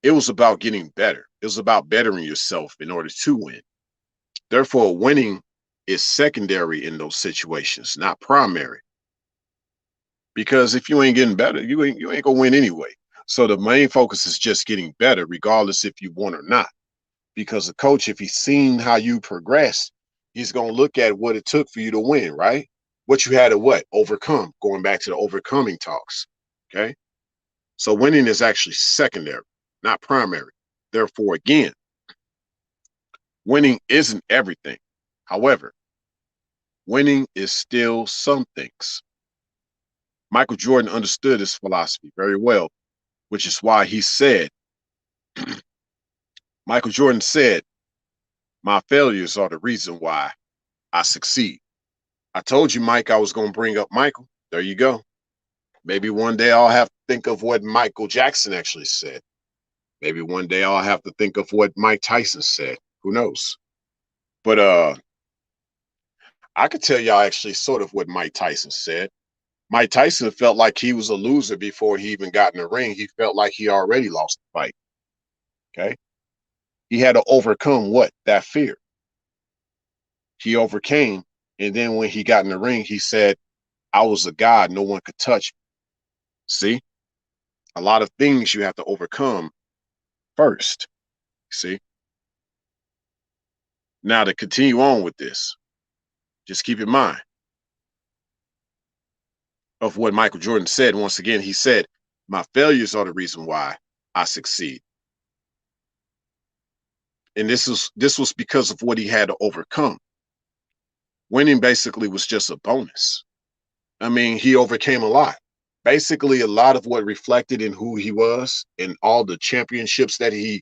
it was about getting better. It was about bettering yourself in order to win. Therefore, winning is secondary in those situations, not primary. Because if you ain't getting better, you ain't gonna win anyway. So the main focus is just getting better, regardless if you won or not. Because the coach, if he's seen how you progressed, he's gonna look at what it took for you to win, right? What you had to overcome, going back to the overcoming talks. Okay. So winning is actually secondary, not primary. Therefore, again, winning isn't everything. However, winning is still some things. Michael Jordan understood this philosophy very well, which is why he said, Michael Jordan said, my failures are the reason why I succeed. I told you, Mike, I was going to bring up Michael. There you go. Maybe one day I'll have to think of what Michael Jackson actually said. Maybe one day I'll have to think of what Mike Tyson said. Who knows? But I could tell y'all actually sort of what Mike Tyson said. Mike Tyson felt like he was a loser before he even got in the ring. He felt like he already lost the fight. Okay. He had to overcome what? That fear. He overcame. And then when he got in the ring, he said, I was a god. No one could touch me. See, a lot of things you have to overcome first. See, now to continue on with this, just keep in mind of what Michael Jordan said. Once again, he said, my failures are the reason why I succeed. And this was because of what he had to overcome. Winning basically was just a bonus. I mean, he overcame a lot. Basically, a lot of what reflected in who he was and all the championships that he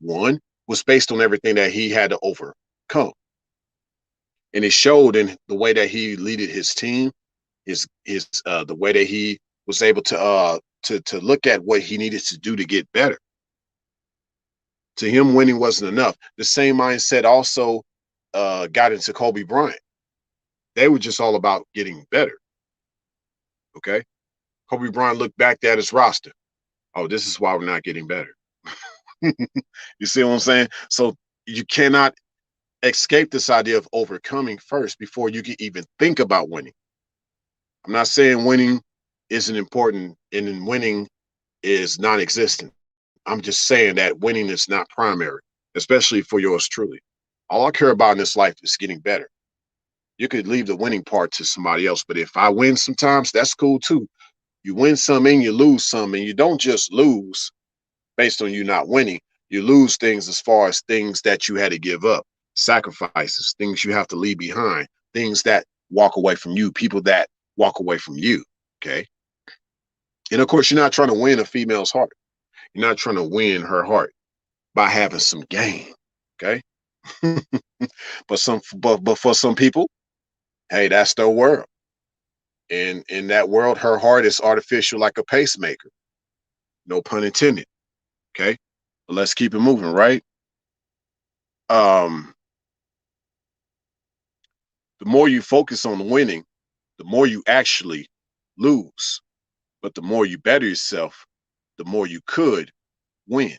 won was based on everything that he had to overcome. And it showed in the way that he leaded his team, his the way that he was able to look at what he needed to do to get better. To him, winning wasn't enough. The same mindset also got into Kobe Bryant. They were just all about getting better. Okay. Kobe Bryant looked back at his roster. Oh, this is why we're not getting better. You see what I'm saying? So you cannot escape this idea of overcoming first before you can even think about winning. I'm not saying winning isn't important and then winning is non-existent. I'm just saying that winning is not primary, especially for yours truly. All I care about in this life is getting better. You could leave the winning part to somebody else, but if I win sometimes, that's cool too. You win some and you lose some, and you don't just lose based on you not winning. You lose things as far as things that you had to give up, sacrifices, things you have to leave behind, things that walk away from you, people that walk away from you. Okay. And of course, you're not trying to win a female's heart. You're not trying to win her heart by having some game. Okay. but for some people, hey, that's their world. And in that world, her heart is artificial like a pacemaker. No pun intended. Okay. But let's keep it moving, right? Um, the more you focus on winning, the more you actually lose. But the more you better yourself, the more you could win.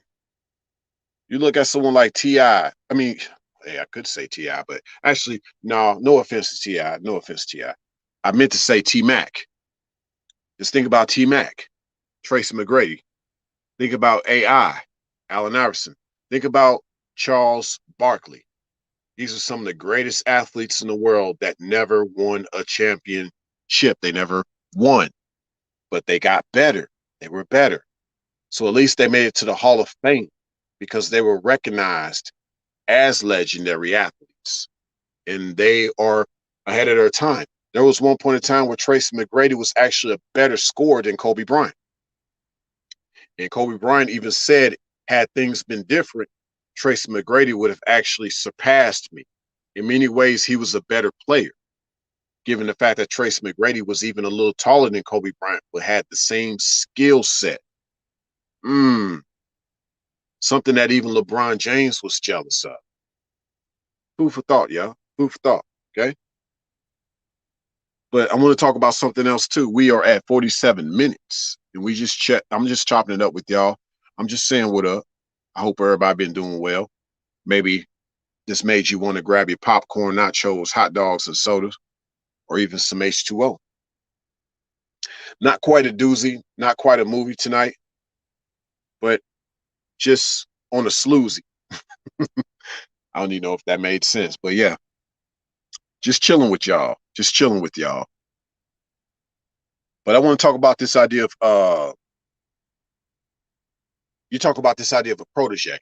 You look at someone like T.I. I mean, hey, I could say T.I., but actually, no offense to T.I. No offense to T.I. I meant to say T-Mac. Just think about T-Mac, Tracy McGrady. Think about AI, Allen Iverson. Think about Charles Barkley. These are some of the greatest athletes in the world that never won a championship. They never won, but they got better. They were better. So at least they made it to the Hall of Fame because they were recognized as legendary athletes. And they are ahead of their time. There was one point in time where Tracy McGrady was actually a better scorer than Kobe Bryant. And Kobe Bryant even said, had things been different, Tracy McGrady would have actually surpassed me. In many ways, he was a better player, given the fact that Tracy McGrady was even a little taller than Kobe Bryant, but had the same skill set. Something that even LeBron James was jealous of. Food for thought, y'all. Food for thought, okay? But I want to talk about something else too. We are at 47 minutes, and we just checked. I'm just chopping it up with y'all. I'm just saying what up. I hope everybody been doing well. Maybe this made you want to grab your popcorn, nachos, hot dogs, and sodas, or even some H2O. Not quite a doozy, not quite a movie tonight, but just on a sloozy. I don't even know if that made sense, but yeah, just chilling with y'all. Just chilling with y'all. But I want to talk about this idea of you talk about this idea of a protege.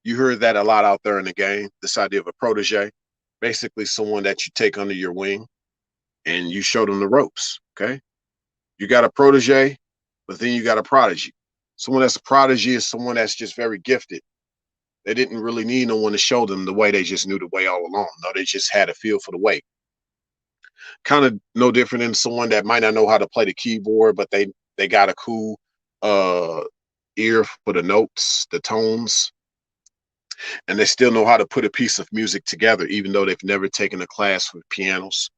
You heard that a lot out there in the game, this idea of a protege, basically someone that you take under your wing and you show them the ropes, okay? You got a protege, but then you got a prodigy. Someone that's a prodigy is someone that's just very gifted. They didn't really need no one to show them the way. They just knew the way all along. No, they just had a feel for the way. Kind of no different than someone that might not know how to play the keyboard, but they got a cool ear for the notes, the tones, and they still know how to put a piece of music together, even though they've never taken a class with pianos.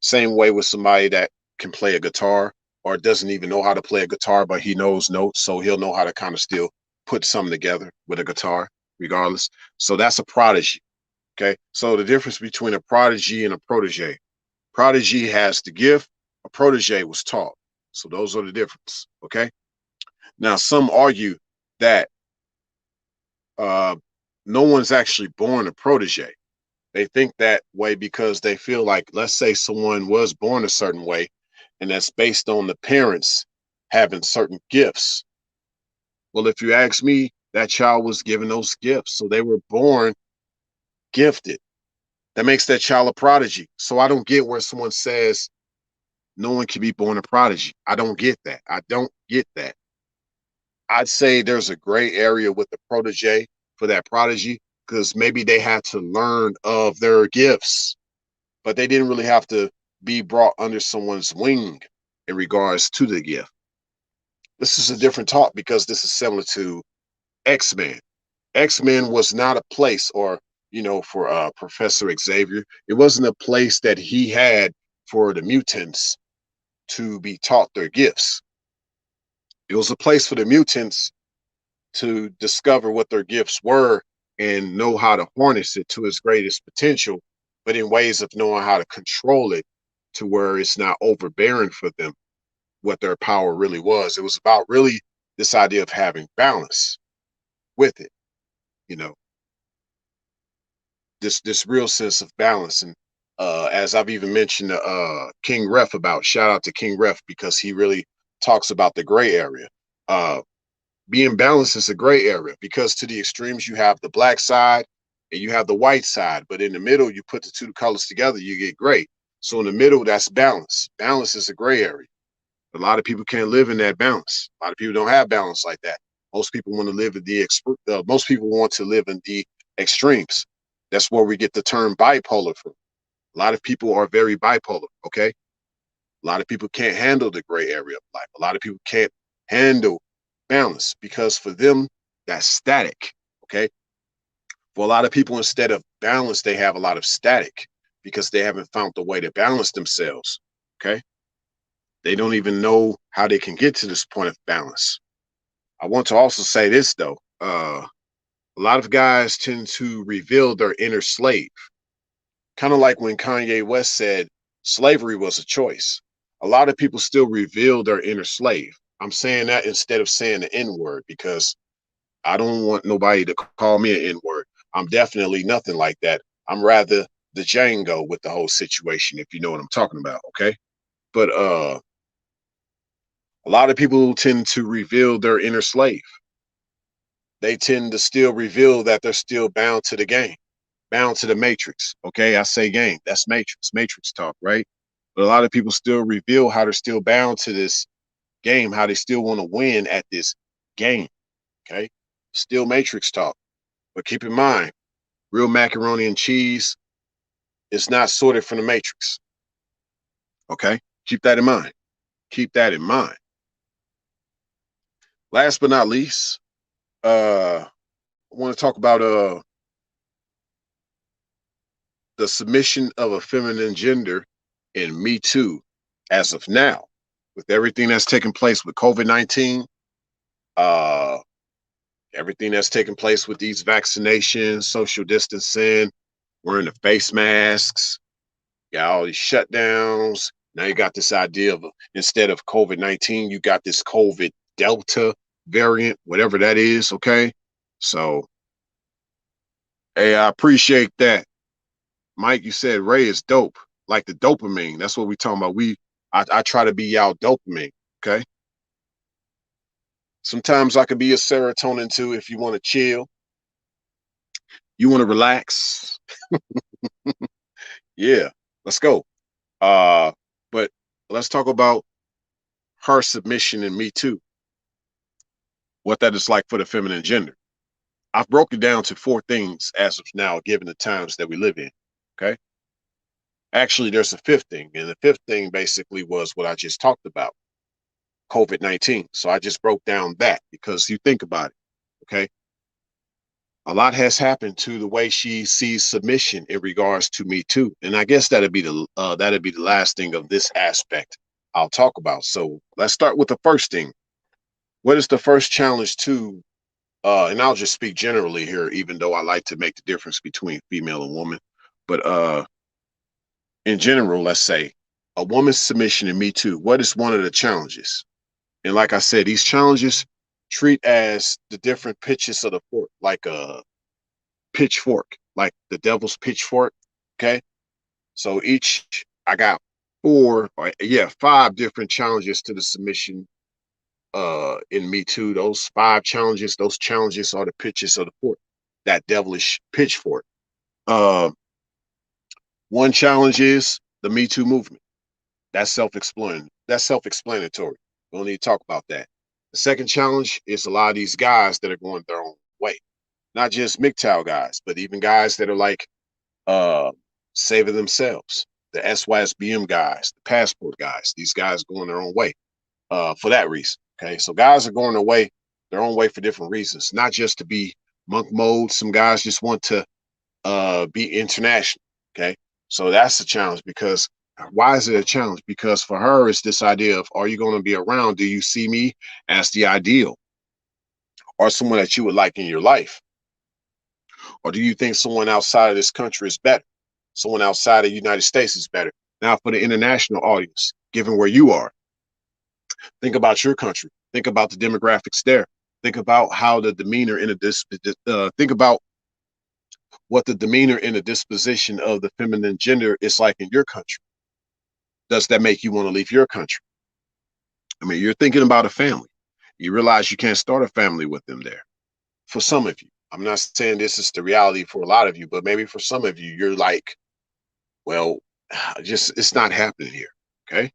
Same way with somebody that can play a guitar or doesn't even know how to play a guitar, but he knows notes, so he'll know how to kind of still put something together with a guitar, regardless. So that's a prodigy. Okay. So the difference between a prodigy and a protege. Prodigy has the gift, a protege was taught. So those are the difference. Okay. Now, some argue that no one's actually born a protege. They think that way because they feel like, let's say someone was born a certain way, and that's based on the parents having certain gifts. Well, if you ask me, that child was given those gifts. So they were born gifted. That makes that child a prodigy. So I don't get where someone says no one can be born a prodigy. I don't get that. I don't get that. I'd say there's a gray area with the protege for that prodigy because maybe they had to learn of their gifts, but they didn't really have to be brought under someone's wing in regards to the gift. This is a different talk because this is similar to X-Men. X-Men was not a place, or for Professor Xavier, it wasn't a place that he had for the mutants to be taught their gifts. It was a place for the mutants to discover what their gifts were and know how to harness it to its greatest potential, but in ways of knowing how to control it to where it's not overbearing for them what their power really was. It was about really this idea of having balance with it, you know, this real sense of balance. And as I've even mentioned King Ref about, shout out to King Ref because he really talks about the gray area. Being balanced is a gray area because to the extremes you have the black side and you have the white side, but in the middle you put the two colors together, you get gray. So in the middle, that's balance. Balance is a gray area. A lot of people can't live in that balance. A lot of people don't have balance like that. Most people want to live in most people want to live in the extremes. That's where we get the term bipolar from. A lot of people are very bipolar. Okay, a lot of people can't handle the gray area of life. A lot of people can't handle balance because for them that's static. Okay, for a lot of people, instead of balance, they have a lot of static because they haven't found the way to balance themselves. Okay, they don't even know how they can get to this point of balance. I want to also say this though. A lot of guys tend to reveal their inner slave, kind of like when Kanye West said slavery was a choice. A lot of people still reveal their inner slave. I'm saying that instead of saying the N word because I don't want nobody to call me an N word. I'm definitely nothing like that. I'm rather the Django with the whole situation, if you know what I'm talking about. Okay. But a lot of people tend to reveal their inner slave. They tend to still reveal that they're still bound to the game, bound to the matrix. Okay, I say game, that's matrix talk, right? But a lot of people still reveal how they're still bound to this game, how they still want to win at this game. Okay, still matrix talk. But keep in mind, real macaroni and cheese is not sorted from the matrix. Okay, keep that in mind. Keep that in mind. Last but not least, I want to talk about the submission of a feminine gender in Me Too as of now, with everything that's taking place with COVID-19, uh, everything that's taking place with these vaccinations, social distancing, wearing the face masks, got all these shutdowns. Now you got this idea of instead of COVID-19, you got this COVID Delta variant, whatever that is. Okay. So, hey, I appreciate that. Mike, you said Ray is dope, like the dopamine. That's what we talking about. I try to be y'all dopamine. Okay. Sometimes I can be a serotonin too if you want to chill, you want to relax. Yeah, let's go. Uh, but let's talk about her submission and Me Too, what that is like for the feminine gender. I've broken it down to 4 things as of now, given the times that we live in. Okay. Actually, there's a 5th thing, and the 5th thing basically was what I just talked about, COVID-19. So I just broke down that because you think about it. Okay. A lot has happened to the way she sees submission in regards to Me Too, and I guess that'd be the last thing of this aspect I'll talk about. So let's start with the first thing. What is the first challenge to? And I'll just speak generally here, even though I like to make the difference between female and woman. But in general, let's say a woman's submission in Me Too. What is one of the challenges? And like I said, these challenges treat as the different pitches of the fork, like a pitchfork, like the devil's pitchfork. Okay. So I got 5 different challenges to the submission in Me Too. Those 5 challenges, those challenges are the pitches of the fork, that devilish pitchfork. One challenge is the Me Too movement. That's self-explanatory. We don't need to talk about that. The second challenge is a lot of these guys that are going their own way. Not just MGTOW guys, but even guys that are like saving themselves. The SYSBM guys, the passport guys, these guys going their own way for that reason. Okay, so guys are going their own way for different reasons, not just to be monk mode. Some guys just want to be international. Okay, so that's the challenge because Why is it a challenge? Because for her, it's this idea of, are you going to be around? Do you see me as the ideal or someone that you would like in your life? Or do you think someone outside of this country is better? Someone outside of the United States is better? Now, for the international audience, given where you are, think about your country. Think about the demographics there. Think about how the demeanor in think about what the demeanor and the disposition of the feminine gender is like in your country. Does that make you want to leave your country? I mean, you're thinking about a family. You realize you can't start a family with them there. For some of you, I'm not saying this is the reality for a lot of you, but maybe for some of you, you're like, well, just it's not happening here. Okay.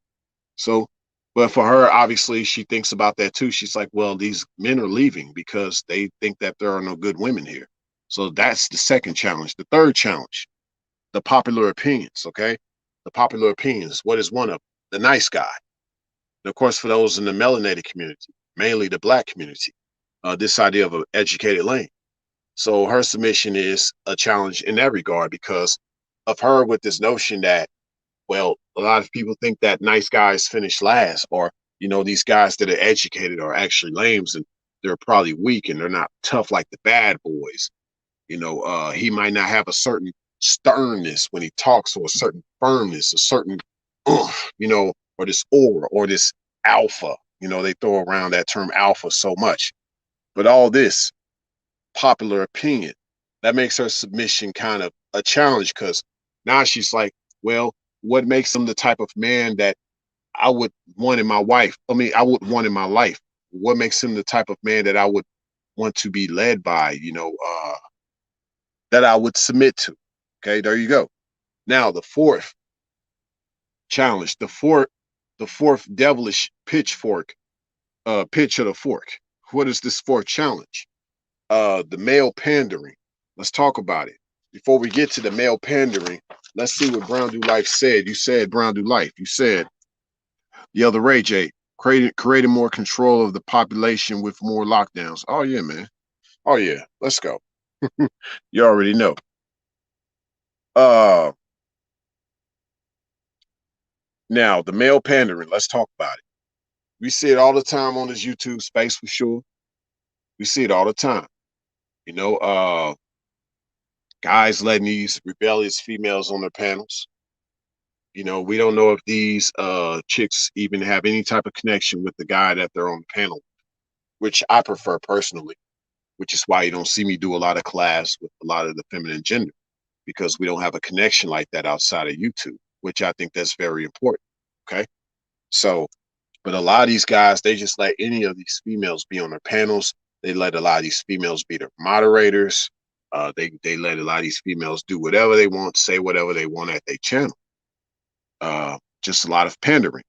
So, but for her, obviously, she thinks about that too. She's like, well, these men are leaving because they think that there are no good women here. So that's the second challenge. The third challenge, the popular opinions. Okay. The popular opinions. What is one of them? The nice guy. And of course, for those in the melanated community, mainly the black community, this idea of an educated lane. So her submission is a challenge in that regard because of her with this notion that, well, a lot of people think that nice guys finish last, or, you know, these guys that are educated are actually lames and they're probably weak and they're not tough like the bad boys. You know, he might not have a certain sternness when he talks, or a certain firmness, a certain, you know, or this aura, or this alpha. You know, they throw around that term alpha so much. But all this popular opinion, that makes her submission kind of a challenge because now she's like, well, what makes him the type of man that I would want in my wife? I mean, I would want in my life. What makes him the type of man that I would want to be led by, you know, that I would submit to? Okay, there you go. Now the fourth challenge, the fourth devilish pitchfork, pitch of the fork. What is this fourth challenge? The male pandering. Let's talk about it. Before we get to the male pandering, let's see what Brown Do Life said. You said Brown Do Life. You said theotherayj, creating more control of the population with more lockdowns. Oh yeah, man. Oh yeah. Let's go. You already know. Uh Now the male pandering. Let's talk about it. We see it all the time on this YouTube space for sure. We see it all the time. You know, guys letting these rebellious females on their panels. You know, we don't know if these chicks even have any type of connection with the guy that they're on the panel, which I prefer personally, which is why you don't see me do a lot of collabs with a lot of the feminine gender, because we don't have a connection like that outside of YouTube, which I think that's very important. Okay. So, but a lot of these guys, they just let any of these females be on their panels. They let a lot of these females be their moderators. They let a lot of these females do whatever they want, say whatever they want at their channel. Just a lot of pandering.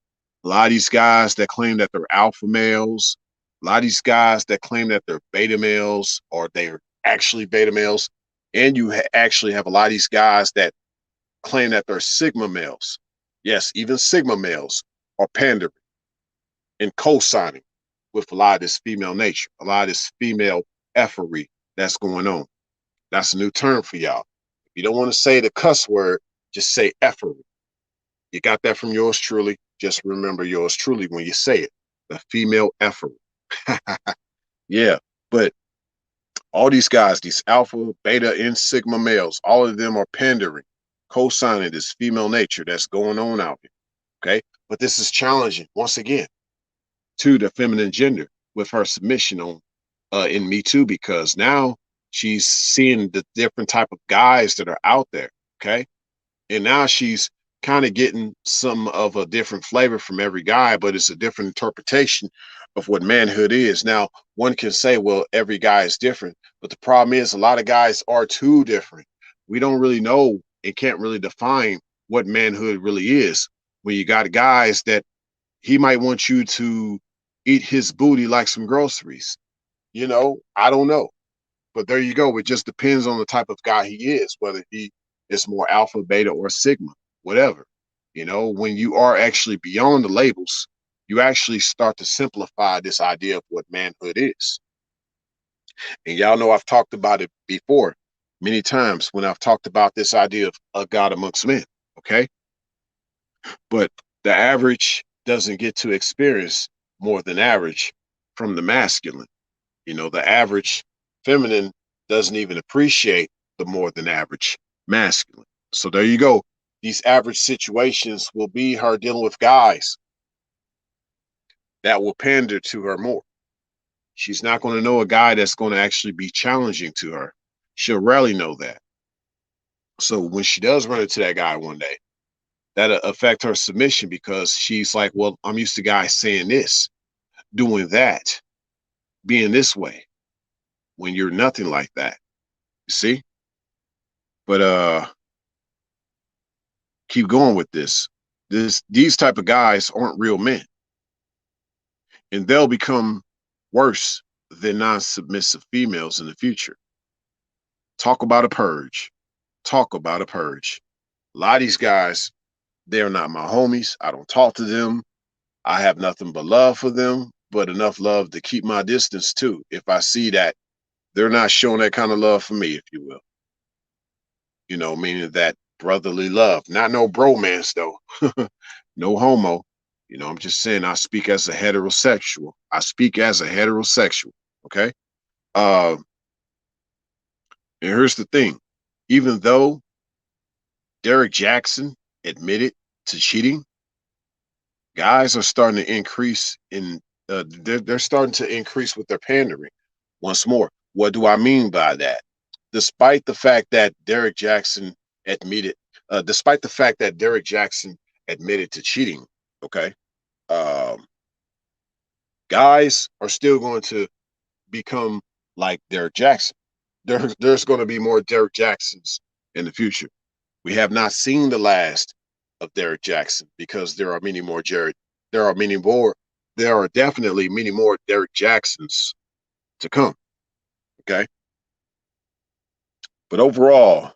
A lot of these guys that claim that they're alpha males, a lot of these guys that claim that they're beta males, or they're actually beta males, and you actually have a lot of these guys that claim that they're sigma males. Yes, even sigma males are pandering and co-signing with a lot of this female nature, a lot of this female effery that's going on. That's a new term for y'all. If you don't want to say the cuss word, just say effery. You got that from yours truly. Just remember yours truly when you say it. The female effort. Yeah. But all these guys, these alpha, beta, and sigma males, all of them are pandering, co-signing this female nature that's going on out here. Okay. But this is challenging, once again, to the feminine gender with her submission on in Me Too, because now she's seeing the different type of guys that are out there. Okay. And now she's kind of getting some of a different flavor from every guy, but it's a different interpretation of what manhood is. Now, one can say, well, every guy is different, but the problem is a lot of guys are too different. We don't really know and can't really define what manhood really is. When you got guys that he might want you to eat his booty like some groceries, you know, I don't know. But there you go. It just depends on the type of guy he is, whether he is more alpha, beta, or sigma, whatever. You know, when you are actually beyond the labels, you actually start to simplify this idea of what manhood is. And y'all know I've talked about it before many times when I've talked about this idea of a God amongst men. Okay. But the average doesn't get to experience more than average from the masculine. You know, the average feminine doesn't even appreciate the more than average masculine. So there you go. These average situations will be her dealing with guys that will pander to her more. She's not going to know a guy that's going to actually be challenging to her. She'll rarely know that. So when she does run into that guy one day, that'll affect her submission because she's like, well, I'm used to guys saying this, doing that, being this way, when you're nothing like that. You see? But keep going with this. These type of guys aren't real men. And they'll become worse than non-submissive females in the future. Talk about a purge. Talk about a purge. A lot of these guys, they're not my homies. I don't talk to them. I have nothing but love for them, but enough love to keep my distance too. If I see that they're not showing that kind of love for me, if you will. You know, meaning that brotherly love. Not no bromance though. No homo. You know, I'm just saying I speak as a heterosexual. I speak as a heterosexual. Okay. And here's the thing. Even though Derek Jackson admitted to cheating, guys are starting to increase in they're starting to increase with their pandering once more. What do I mean by that? Despite the fact that Derek Jackson admitted, despite the fact that Derek Jackson admitted to cheating, okay, um, guys are still going to become like Derek Jackson. There's going to be more Derek Jacksons in the future. We have not seen the last of Derek Jackson because there are many more Jared. There are many more. There are definitely many more Derek Jacksons to come. Okay. But overall,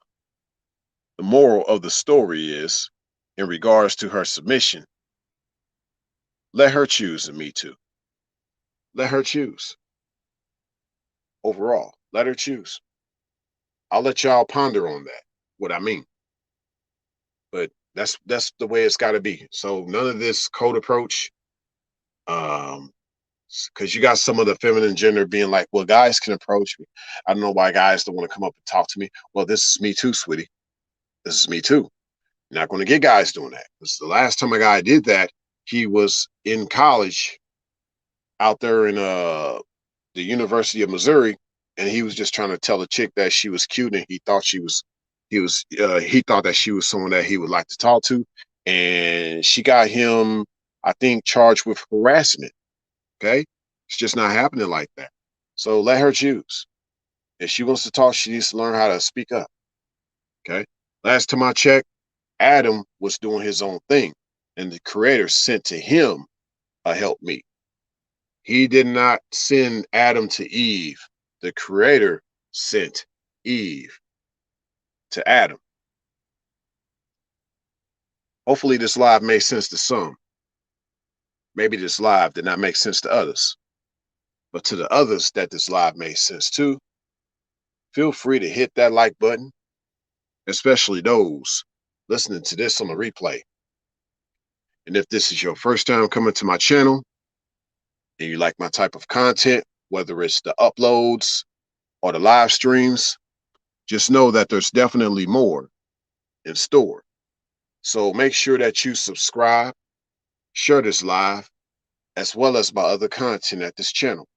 the moral of the story is, in regards to her submission, let her choose and me too. Let her choose. Overall, let her choose. I'll let y'all ponder on that, what I mean. But that's the way it's got to be. So none of this code approach, because you got some of the feminine gender being like, well, guys can approach me. I don't know why guys don't want to come up and talk to me. Well, this is me too, sweetie. This is me too. You're not going to get guys doing that. Because the last time a guy did that, he was in college out there in the University of Missouri, and he was just trying to tell a chick that she was cute, and he thought he thought that she was someone that he would like to talk to, and she got him, I think, charged with harassment. Okay, it's just not happening like that. So let her choose. If she wants to talk, she needs to learn how to speak up. Okay. Last time I checked, Adam was doing his own thing, and the Creator sent to him a helpmeet. He did not send Adam to Eve. The Creator sent Eve to Adam. Hopefully, this live made sense to some. Maybe this live did not make sense to others. But to the others that this live made sense to, feel free to hit that like button, especially those listening to this on the replay. And if this is your first time coming to my channel and you like my type of content, whether it's the uploads or the live streams, just know that there's definitely more in store. So make sure that you subscribe, share this live, as well as my other content at this channel.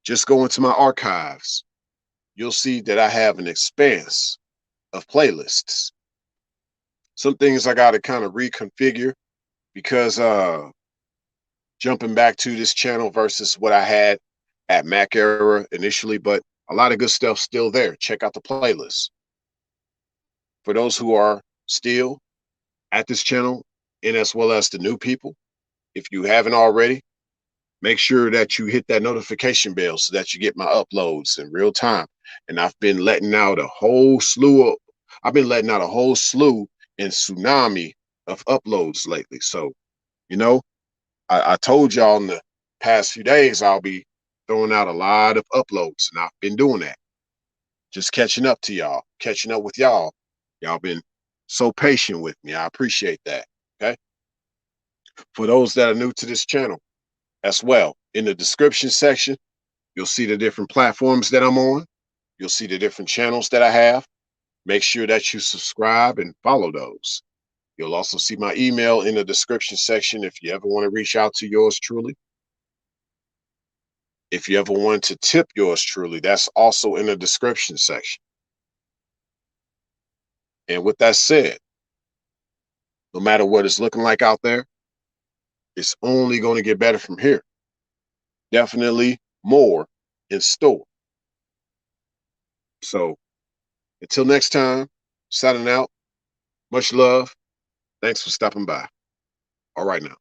Just go into my archives. You'll see that I have an expanse of playlists. Some things I got to kind of reconfigure because jumping back to this channel versus what I had at Mac Era initially, but a lot of good stuff still there. Check out the playlist. For those who are still at this channel, and as well as the new people, if you haven't already, make sure that you hit that notification bell so that you get my uploads in real time. And I've been letting out a whole slew and tsunami of uploads lately. So, you know, I told y'all in the past few days I'll be throwing out a lot of uploads, and I've been doing that. Just catching up to y'all, catching up with y'all. Y'all been so patient with me. I appreciate that. Okay. For those that are new to this channel as well, in the description section, you'll see the different platforms that I'm on. You'll see the different channels that I have. Make sure that you subscribe and follow those. You'll also see my email in the description section if you ever want to reach out to yours truly. If you ever want to tip yours truly, that's also in the description section. And with that said, no matter what it's looking like out there, it's only going to get better from here. Definitely more in store. So until next time, signing out. Much love. Thanks for stopping by. All right now.